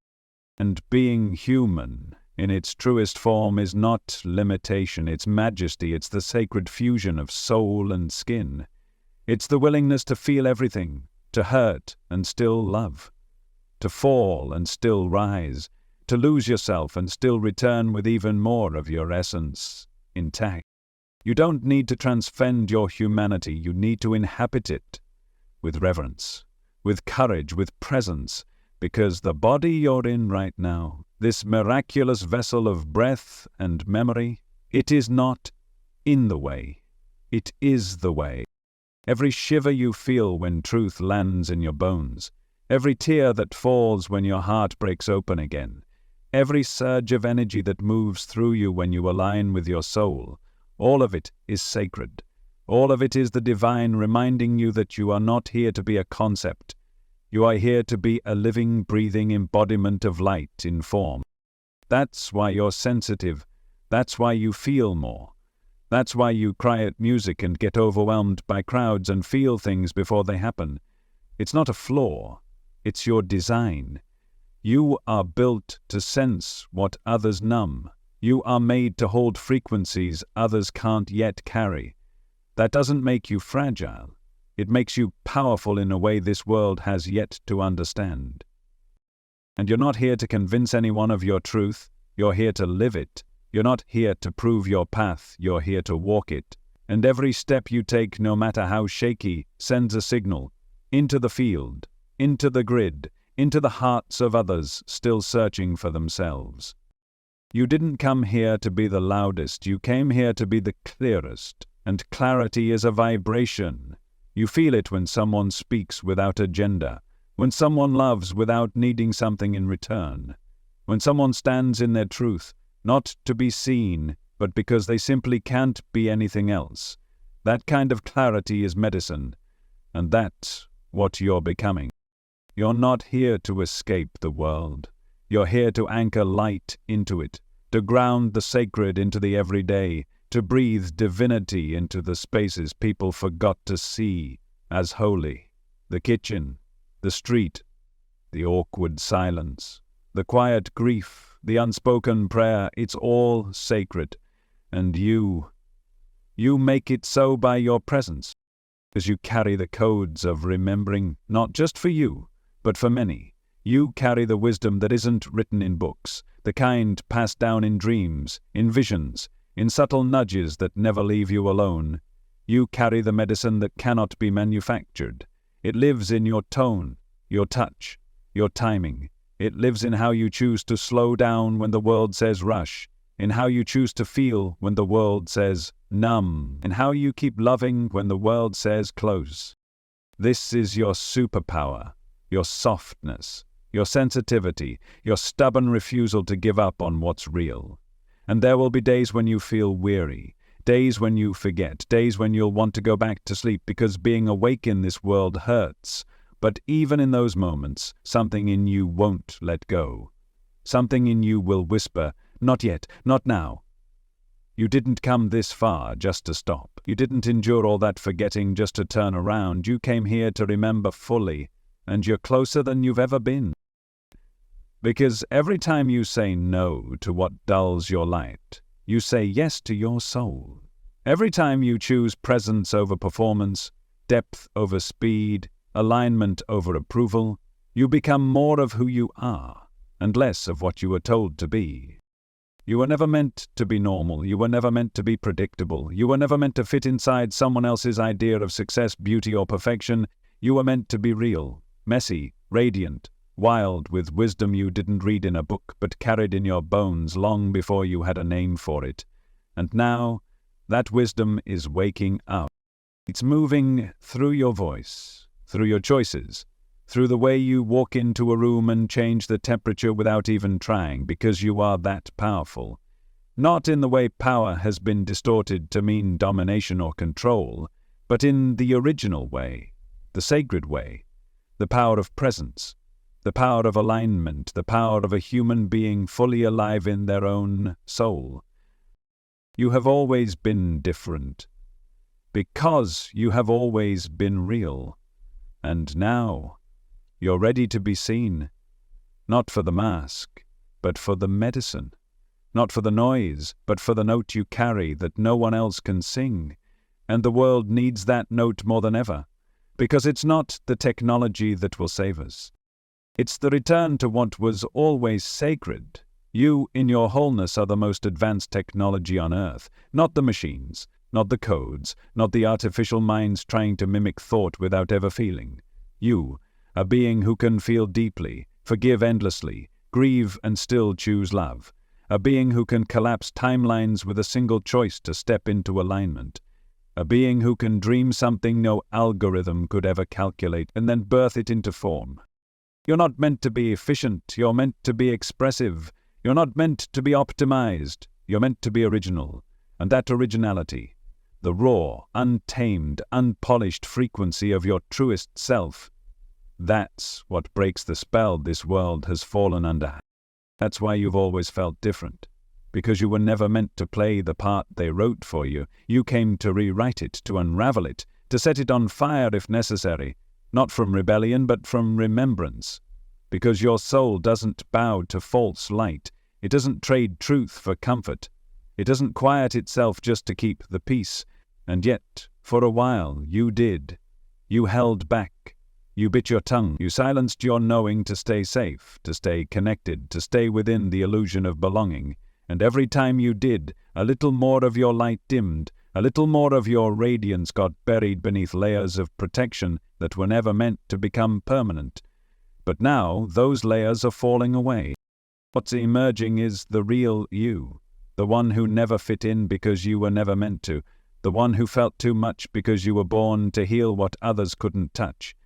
And being human, in its truest form, is not limitation, it's majesty, it's the sacred fusion of soul and skin. It's the willingness to feel everything, to hurt and still love, to fall and still rise, to lose yourself and still return with even more of your essence intact. You don't need to transcend your humanity, you need to inhabit it with reverence, with courage, with presence, because the body you're in right now, this miraculous vessel of breath and memory, it is not in the way, it is the way. Every shiver you feel when truth lands in your bones, every tear that falls when your heart breaks open again, every surge of energy that moves through you when you align with your soul, all of it is sacred. All of it is the divine reminding you that you are not here to be a concept. You are here to be a living, breathing embodiment of light in form. That's why you're sensitive. That's why you feel more. That's why you cry at music and get overwhelmed by crowds and feel things before they happen. It's not a flaw. It's your design. You are built to sense what others numb. You are made to hold frequencies others can't yet carry. That doesn't make you fragile. It makes you powerful in a way this world has yet to understand. And you're not here to convince anyone of your truth. You're here to live it. You're not here to prove your path. You're here to walk it. And every step you take, no matter how shaky, sends a signal into the field, into the grid, into the hearts of others still searching for themselves. You didn't come here to be the loudest. You came here to be the clearest. And clarity is a vibration. You feel it when someone speaks without agenda, when someone loves without needing something in return, when someone stands in their truth, not to be seen, but because they simply can't be anything else. That kind of clarity is medicine, and that's what you're becoming. You're not here to escape the world. You're here to anchor light into it, to ground the sacred into the everyday, to breathe divinity into the spaces people forgot to see as holy. The kitchen, the street, the awkward silence, the quiet grief, the unspoken prayer, it's all sacred. And you make it so by your presence, because you carry the codes of remembering, not just for you, but for many. You carry the wisdom that isn't written in books, the kind passed down in dreams, in visions, in subtle nudges that never leave you alone. You carry the medicine that cannot be manufactured. It lives in your tone, your touch, your timing. It lives in how you choose to slow down when the world says rush, in how you choose to feel when the world says numb, in how you keep loving when the world says close. This is your superpower, your softness, your sensitivity, your stubborn refusal to give up on what's real. And there will be days when you feel weary, days when you forget, days when you'll want to go back to sleep because being awake in this world hurts. But even in those moments, something in you won't let go. Something in you will whisper, not yet, not now. You didn't come this far just to stop. You didn't endure all that forgetting just to turn around. You came here to remember fully, and you're closer than you've ever been. Because every time you say no to what dulls your light, you say yes to your soul. Every time you choose presence over performance, depth over speed, alignment over approval, you become more of who you are and less of what you were told to be. You were never meant to be normal. You were never meant to be predictable. You were never meant to fit inside someone else's idea of success, beauty, or perfection. You were meant to be real, messy, radiant, wild, with wisdom you didn't read in a book but carried in your bones long before you had a name for it. And now, that wisdom is waking up. It's moving through your voice, through your choices, through the way you walk into a room and change the temperature without even trying, because you are that powerful. Not in the way power has been distorted to mean domination or control, but in the original way, the sacred way, the power of presence, the power of alignment, the power of a human being fully alive in their own soul. You have always been different, because you have always been real. And now, you're ready to be seen, not for the mask, but for the medicine, not for the noise, but for the note you carry that no one else can sing. And the world needs that note more than ever, because it's not the technology that will save us. It's the return to what was always sacred. You, in your wholeness, are the most advanced technology on Earth, not the machines, not the codes, not the artificial minds trying to mimic thought without ever feeling. You, a being who can feel deeply, forgive endlessly, grieve and still choose love. A being who can collapse timelines with a single choice to step into alignment. A being who can dream something no algorithm could ever calculate and then birth it into form. You're not meant to be efficient, you're meant to be expressive. You're not meant to be optimized, you're meant to be original. And that originality, the raw, untamed, unpolished frequency of your truest self, that's what breaks the spell this world has fallen under. That's why you've always felt different. Because you were never meant to play the part they wrote for you. You came to rewrite it, to unravel it, to set it on fire if necessary, not from rebellion but from remembrance. Because your soul doesn't bow to false light. It doesn't trade truth for comfort. It doesn't quiet itself just to keep the peace. And yet, for a while, you did. You held back. You bit your tongue. You silenced your knowing to stay safe, to stay connected, to stay within the illusion of belonging. And every time you did, a little more of your light dimmed, a little more of your radiance got buried beneath layers of protection that were never meant to become permanent. But now, those layers are falling away. What's emerging is the real you, the one who never fit in because you were never meant to, the one who felt too much because you were born to heal what others couldn't touch,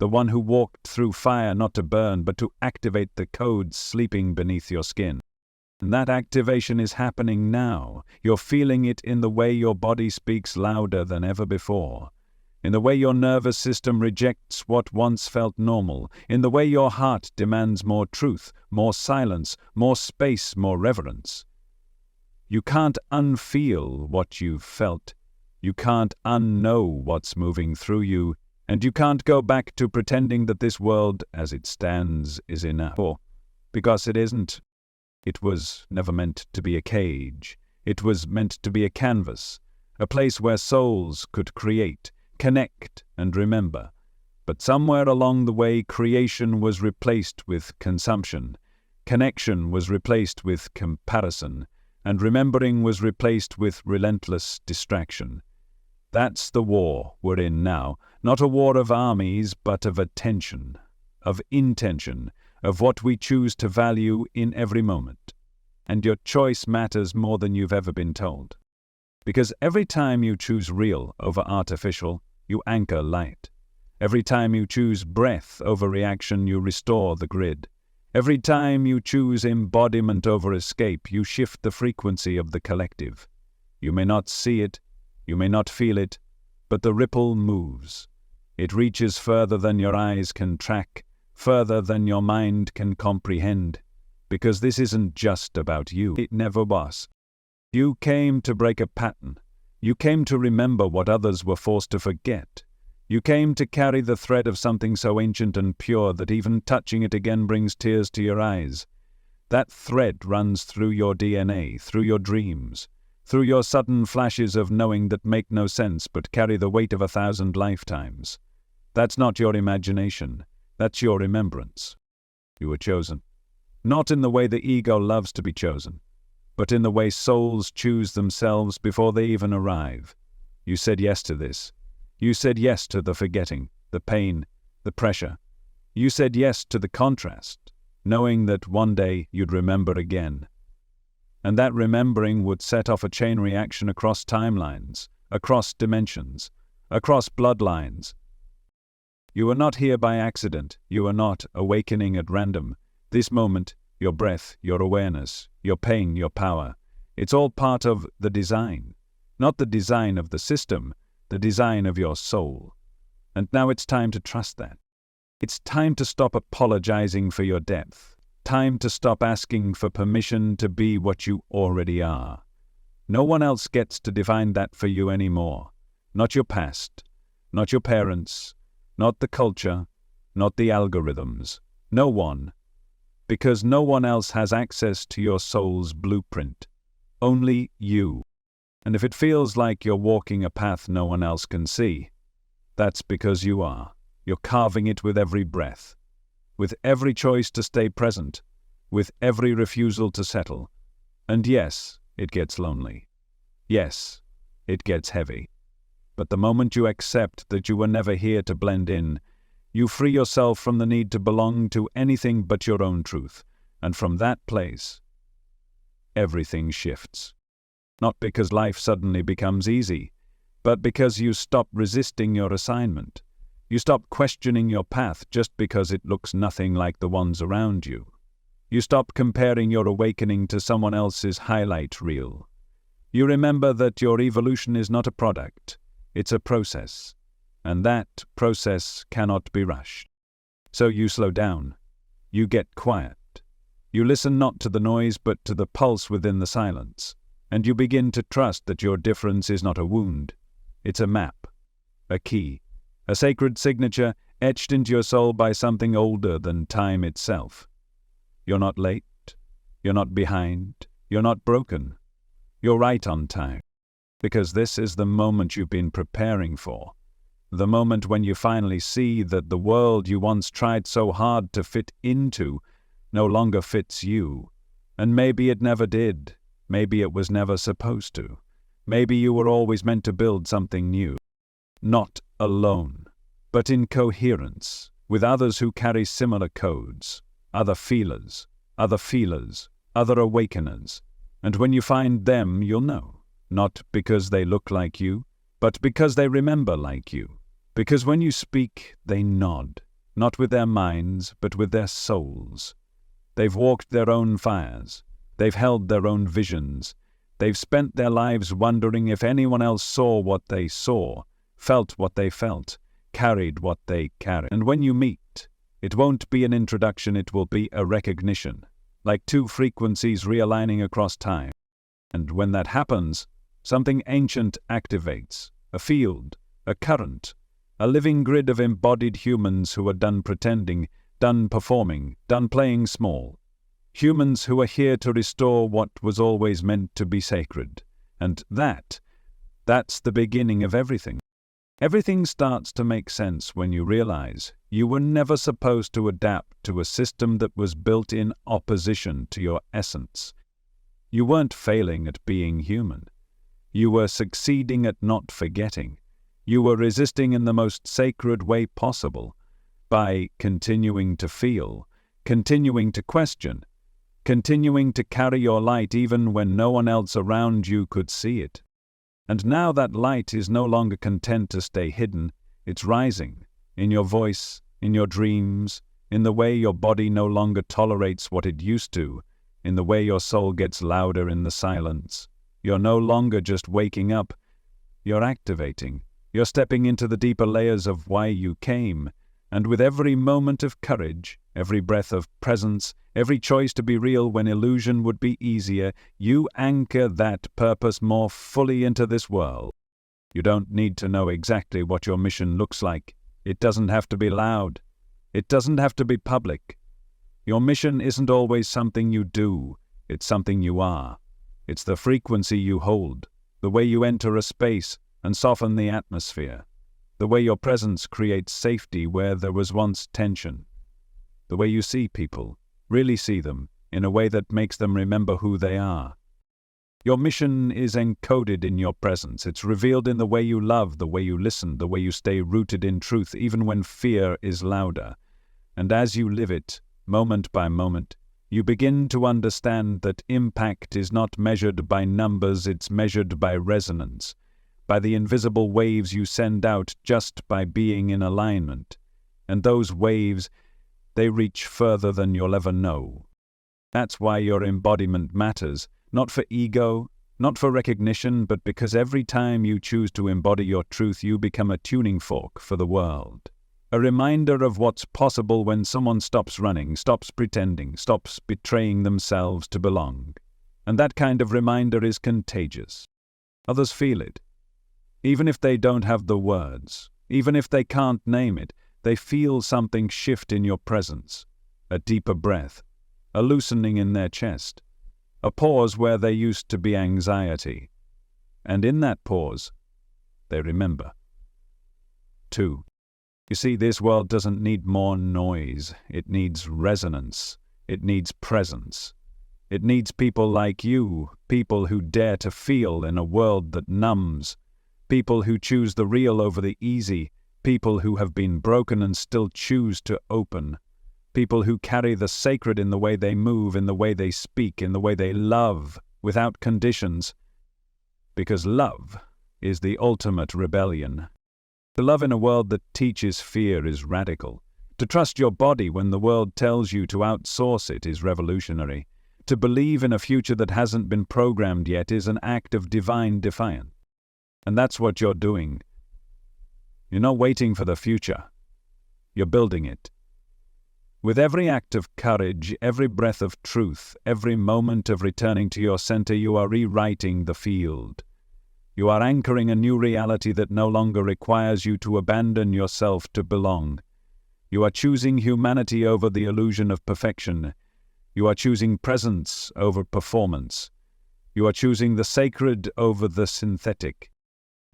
the one who walked through fire not to burn but to activate the codes sleeping beneath your skin. And that activation is happening now. You're feeling it in the way your body speaks louder than ever before. In the way your nervous system rejects what once felt normal, in the way your heart demands more truth, more silence, more space, more reverence. You can't unfeel what you've felt. You can't unknow what's moving through you, and you can't go back to pretending that this world, as it stands, is enough. Because it isn't. It was never meant to be a cage. It was meant to be a canvas, a place where souls could create, connect and remember. But somewhere along the way, creation was replaced with consumption, connection was replaced with comparison, and remembering was replaced with relentless distraction. That's the war we're in now, not a war of armies, but of attention, of intention, of what we choose to value in every moment. And your choice matters more than you've ever been told. Because every time you choose real over artificial, you anchor light. Every time you choose breath over reaction, you restore the grid. Every time you choose embodiment over escape, you shift the frequency of the collective. You may not see it, you may not feel it, but the ripple moves. It reaches further than your eyes can track, further than your mind can comprehend. Because this isn't just about you. It never was. You came to break a pattern. You came to remember what others were forced to forget. You came to carry the thread of something so ancient and pure that even touching it again brings tears to your eyes. That thread runs through your DNA, through your dreams, through your sudden flashes of knowing that make no sense but carry the weight of 1,000 lifetimes. That's not your imagination, that's your remembrance. You were chosen. Not in the way the ego loves to be chosen, but in the way souls choose themselves before they even arrive. You said yes to this. You said yes to the forgetting, the pain, the pressure. You said yes to the contrast, knowing that one day you'd remember again. And that remembering would set off a chain reaction across timelines, across dimensions, across bloodlines. You are not here by accident. You are not awakening at random. This moment, your breath, your awareness, your pain, your power, it's all part of the design. Not the design of the system, the design of your soul. And now it's time to trust that. It's time to stop apologizing for your depth. Time to stop asking for permission to be what you already are. No one else gets to define that for you anymore. Not your past, not your parents, not the culture, not the algorithms. No one. Because no one else has access to your soul's blueprint. Only you. And if it feels like you're walking a path no one else can see, that's because you are. You're carving it with every breath, with every choice to stay present, with every refusal to settle. And yes, it gets lonely. Yes, it gets heavy. But the moment you accept that you were never here to blend in, you free yourself from the need to belong to anything but your own truth. And from that place, everything shifts. Not because life suddenly becomes easy, but because you stop resisting your assignment. You stop questioning your path just because it looks nothing like the ones around you. You stop comparing your awakening to someone else's highlight reel. You remember that your evolution is not a product, it's a process, and that process cannot be rushed. So you slow down. You get quiet. You listen not to the noise but to the pulse within the silence. And you begin to trust that your difference is not a wound. It's a map, a key, a sacred signature etched into your soul by something older than time itself. You're not late, you're not behind, you're not broken. You're right on time. Because this is the moment you've been preparing for. The moment when you finally see that the world you once tried so hard to fit into no longer fits you. And maybe it never did. Maybe it was never supposed to. Maybe you were always meant to build something new. Not alone, but in coherence, with others who carry similar codes, other feelers, other awakeners. And when you find them, you'll know. Not because they look like you, but because they remember like you. Because when you speak, they nod, not with their minds, but with their souls. They've walked their own fires. They've held their own visions. They've spent their lives wondering if anyone else saw what they saw, felt what they felt, carried what they carried. And when you meet, it won't be an introduction, it will be a recognition, like two frequencies realigning across time. And when that happens, something ancient activates, a field, a current, a living grid of embodied humans who are done pretending, done performing, done playing small. Humans who are here to restore what was always meant to be sacred. And that's the beginning of everything. Everything starts to make sense when you realize you were never supposed to adapt to a system that was built in opposition to your essence. You weren't failing at being human. You were succeeding at not forgetting. You were resisting in the most sacred way possible by continuing to feel, continuing to question, continuing to carry your light even when no one else around you could see it. And now that light is no longer content to stay hidden, it's rising, in your voice, in your dreams, in the way your body no longer tolerates what it used to, in the way your soul gets louder in the silence. You're no longer just waking up, you're activating. You're stepping into the deeper layers of why you came, and with every moment of courage, every breath of presence, every choice to be real when illusion would be easier, you anchor that purpose more fully into this world. You don't need to know exactly what your mission looks like. It doesn't have to be loud. It doesn't have to be public. Your mission isn't always something you do. It's something you are. It's the frequency you hold, the way you enter a space and soften the atmosphere, the way your presence creates safety where there was once tension, the way you see people, really see them, in a way that makes them remember who they are. Your mission is encoded in your presence. It's revealed in the way you love, the way you listen, the way you stay rooted in truth, even when fear is louder. And as you live it, moment by moment, you begin to understand that impact is not measured by numbers, it's measured by resonance, by the invisible waves you send out just by being in alignment. And those waves, they reach further than you'll ever know. That's why your embodiment matters. Not for ego, not for recognition, but because every time you choose to embody your truth, you become a tuning fork for the world. A reminder of what's possible when someone stops running, stops pretending, stops betraying themselves to belong. And that kind of reminder is contagious. Others feel it. Even if they don't have the words, even if they can't name it, they feel something shift in your presence. A deeper breath, a loosening in their chest. A pause where there used to be anxiety. And in that pause, they remember. 2. You see, this world doesn't need more noise. It needs resonance. It needs presence. It needs people like you, people who dare to feel in a world that numbs, people who choose the real over the easy, people who have been broken and still choose to open. People who carry the sacred in the way they move, in the way they speak, in the way they love, without conditions. Because love is the ultimate rebellion. To love in a world that teaches fear is radical. To trust your body when the world tells you to outsource it is revolutionary. To believe in a future that hasn't been programmed yet is an act of divine defiance. And that's what you're doing. You're not waiting for the future. You're building it. With every act of courage, every breath of truth, every moment of returning to your center, you are rewriting the field. You are anchoring a new reality that no longer requires you to abandon yourself to belong. You are choosing humanity over the illusion of perfection. You are choosing presence over performance. You are choosing the sacred over the synthetic.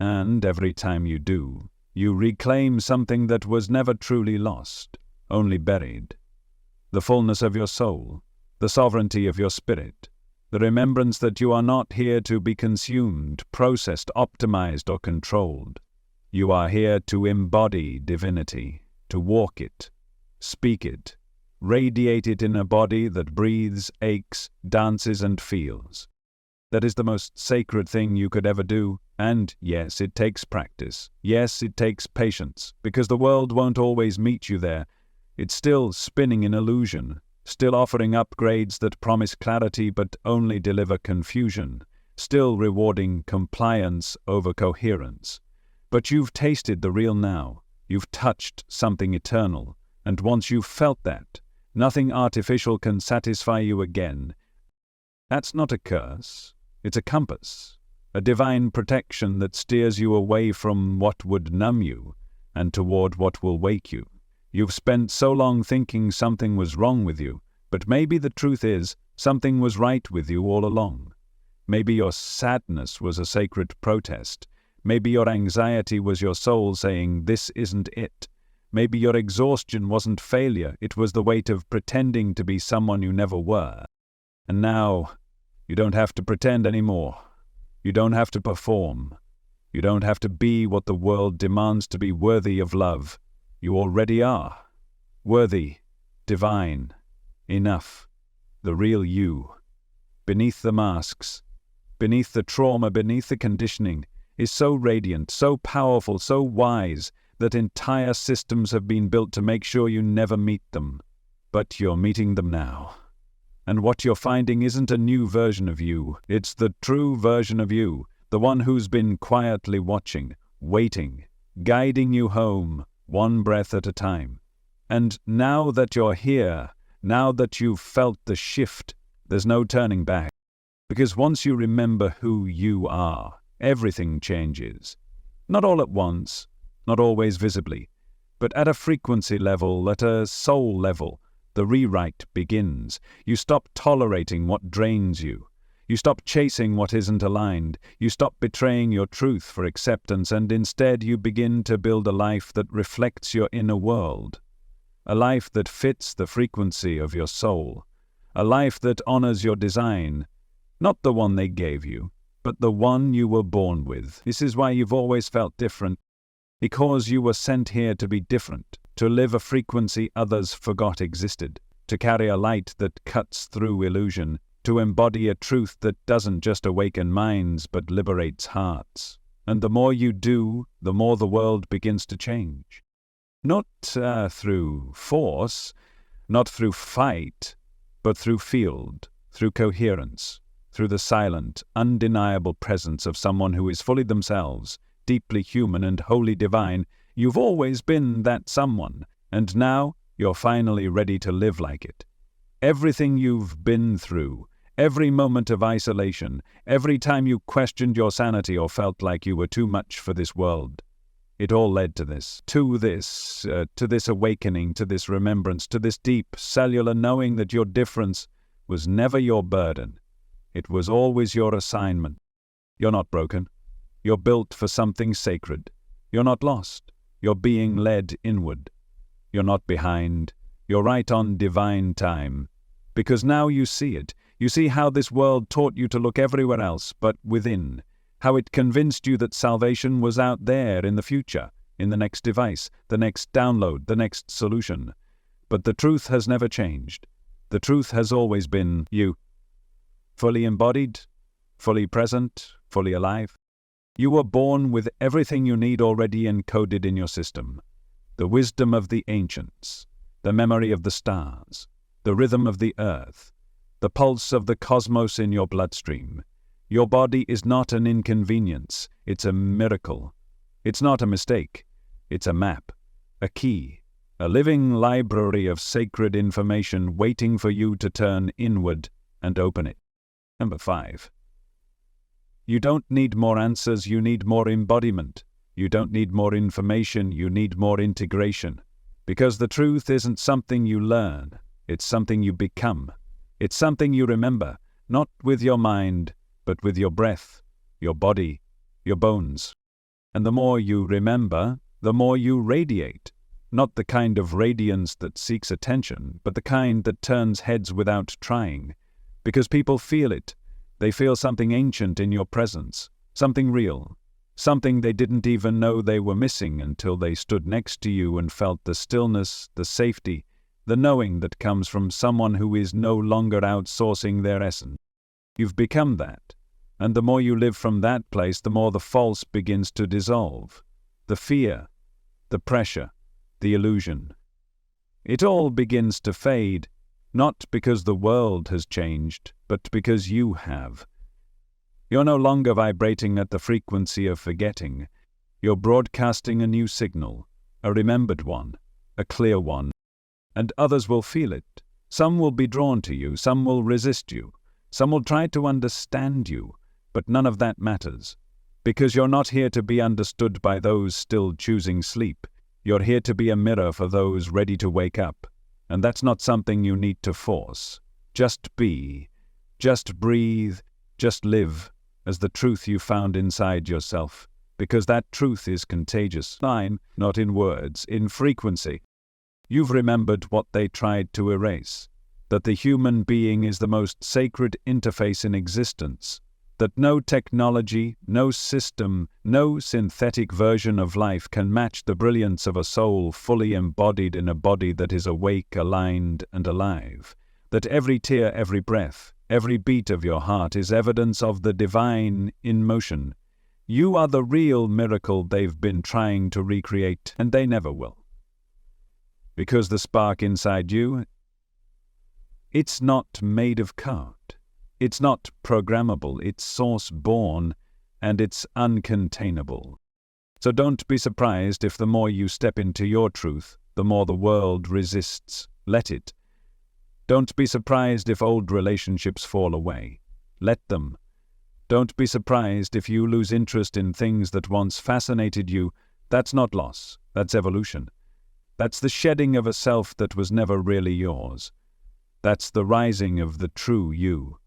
And every time you do, you reclaim something that was never truly lost, only buried. The fullness of your soul, the sovereignty of your spirit, the remembrance that you are not here to be consumed, processed, optimized, or controlled. You are here to embody divinity, to walk it, speak it, radiate it in a body that breathes, aches, dances, and feels. That is the most sacred thing you could ever do, and yes, it takes practice. Yes, it takes patience, because the world won't always meet you there. It's still spinning in illusion, still offering upgrades that promise clarity but only deliver confusion, still rewarding compliance over coherence. But you've tasted the real now. You've touched something eternal, and once you've felt that, nothing artificial can satisfy you again. That's not a curse. It's a compass, a divine protection that steers you away from what would numb you and toward what will wake you. You've spent so long thinking something was wrong with you, but maybe the truth is something was right with you all along. Maybe your sadness was a sacred protest. Maybe your anxiety was your soul saying, "This isn't it." Maybe your exhaustion wasn't failure, it was the weight of pretending to be someone you never were. And now, you don't have to pretend anymore. You don't have to perform. You don't have to be what the world demands to be worthy of love. You already are. Worthy, divine, enough, the real you. Beneath the masks, beneath the trauma, beneath the conditioning, is so radiant, so powerful, so wise, that entire systems have been built to make sure you never meet them. But you're meeting them now. And what you're finding isn't a new version of you, it's the true version of you, the one who's been quietly watching, waiting, guiding you home, one breath at a time. And now that you're here, now that you've felt the shift, there's no turning back. Because once you remember who you are, everything changes. Not all at once, not always visibly, but at a frequency level, at a soul level, the rewrite begins. You stop tolerating what drains you. You stop chasing what isn't aligned. You stop betraying your truth for acceptance, and instead you begin to build a life that reflects your inner world. A life that fits the frequency of your soul. A life that honors your design. Not the one they gave you, but the one you were born with. This is why you've always felt different. Because you were sent here to be different, to live a frequency others forgot existed, to carry a light that cuts through illusion, to embody a truth that doesn't just awaken minds but liberates hearts. And the more you do, the more the world begins to change. Not through force, not through fight, but through field, through coherence, through the silent, undeniable presence of someone who is fully themselves, deeply human and wholly divine. You've always been that someone, and now you're finally ready to live like it. Everything you've been through, every moment of isolation, every time you questioned your sanity or felt like you were too much for this world, it all led to this awakening, to this remembrance, to this deep cellular knowing that your difference was never your burden. It was always your assignment. You're not broken. You're built for something sacred. You're not lost. You're being led inward. You're not behind. You're right on divine time. Because now you see it. You see how this world taught you to look everywhere else but within. How it convinced you that salvation was out there in the future, in the next device, the next download, the next solution. But the truth has never changed. The truth has always been you. Fully embodied, fully present, fully alive. You were born with everything you need already encoded in your system. The wisdom of the ancients, the memory of the stars, the rhythm of the earth, the pulse of the cosmos in your bloodstream. Your body is not an inconvenience, it's a miracle. It's not a mistake, it's a map, a key, a living library of sacred information waiting for you to turn inward and open it. Number 5. You don't need more answers, you need more embodiment. You don't need more information, you need more integration. Because the truth isn't something you learn, it's something you become. It's something you remember, not with your mind, but with your breath, your body, your bones. And the more you remember, the more you radiate. Not the kind of radiance that seeks attention, but the kind that turns heads without trying. Because people feel it. They feel something ancient in your presence, something real, something they didn't even know they were missing until they stood next to you and felt the stillness, the safety, the knowing that comes from someone who is no longer outsourcing their essence. You've become that, and the more you live from that place, the more the false begins to dissolve. The fear, the pressure, the illusion. It all begins to fade, not because the world has changed, but because you have. You're no longer vibrating at the frequency of forgetting. You're broadcasting a new signal, a remembered one, a clear one. And others will feel it. Some will be drawn to you, some will resist you, some will try to understand you, but none of that matters. Because you're not here to be understood by those still choosing sleep. You're here to be a mirror for those ready to wake up. And that's not something you need to force. Just be. Just breathe. Just live as the truth you found inside yourself. Because that truth is contagious. Not in words, in frequency. You've remembered what they tried to erase. That the human being is the most sacred interface in existence. That no technology, no system, no synthetic version of life can match the brilliance of a soul fully embodied in a body that is awake, aligned, and alive. That every tear, every breath, every beat of your heart is evidence of the divine in motion. You are the real miracle they've been trying to recreate, and they never will. Because the spark inside you, it's not made of code. It's not programmable, it's source-born, and it's uncontainable. So don't be surprised if the more you step into your truth, the more the world resists. Let it. Don't be surprised if old relationships fall away. Let them. Don't be surprised if you lose interest in things that once fascinated you. That's not loss, that's evolution. That's the shedding of a self that was never really yours. That's the rising of the true you,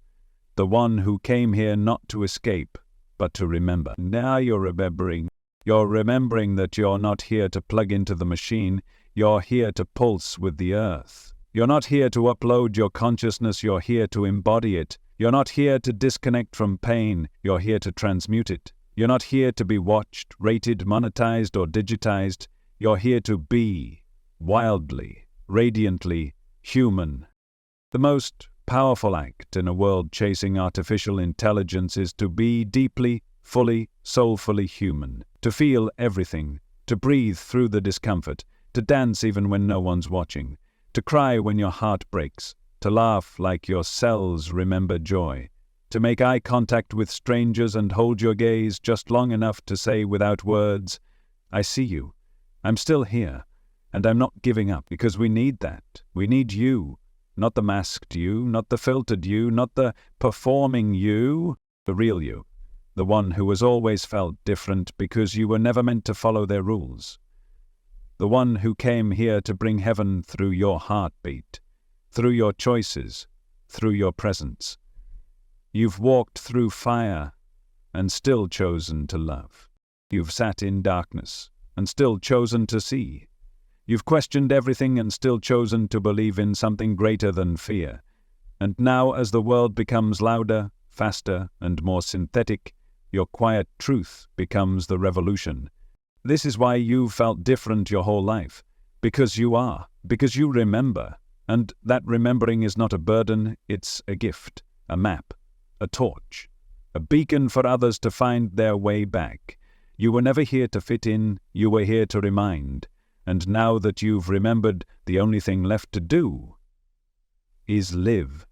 the one who came here not to escape, but to remember. Now you're remembering. You're remembering that you're not here to plug into the machine, you're here to pulse with the earth. You're not here to upload your consciousness, you're here to embody it. You're not here to disconnect from pain, you're here to transmute it. You're not here to be watched, rated, monetized, or digitized. You're here to be wildly, radiantly human. The most powerful act in a world chasing artificial intelligence is to be deeply, fully, soulfully human. To feel everything, to breathe through the discomfort, to dance even when no one's watching, to cry when your heart breaks, to laugh like your cells remember joy, to make eye contact with strangers and hold your gaze just long enough to say without words, I see you, I'm still here, and I'm not giving up, because we need that. We need you, not the masked you, not the filtered you, not the performing you, the real you, the one who has always felt different because you were never meant to follow their rules, the one who came here to bring heaven through your heartbeat, through your choices, through your presence. You've walked through fire and still chosen to love. You've sat in darkness and still chosen to see. You've questioned everything and still chosen to believe in something greater than fear. And now, as the world becomes louder, faster, and more synthetic, your quiet truth becomes the revolution. This is why you've felt different your whole life. Because you are. Because you remember. And that remembering is not a burden, it's a gift, a map, a torch, a beacon for others to find their way back. You were never here to fit in, you were here to remind. And now that you've remembered, the only thing left to do is live.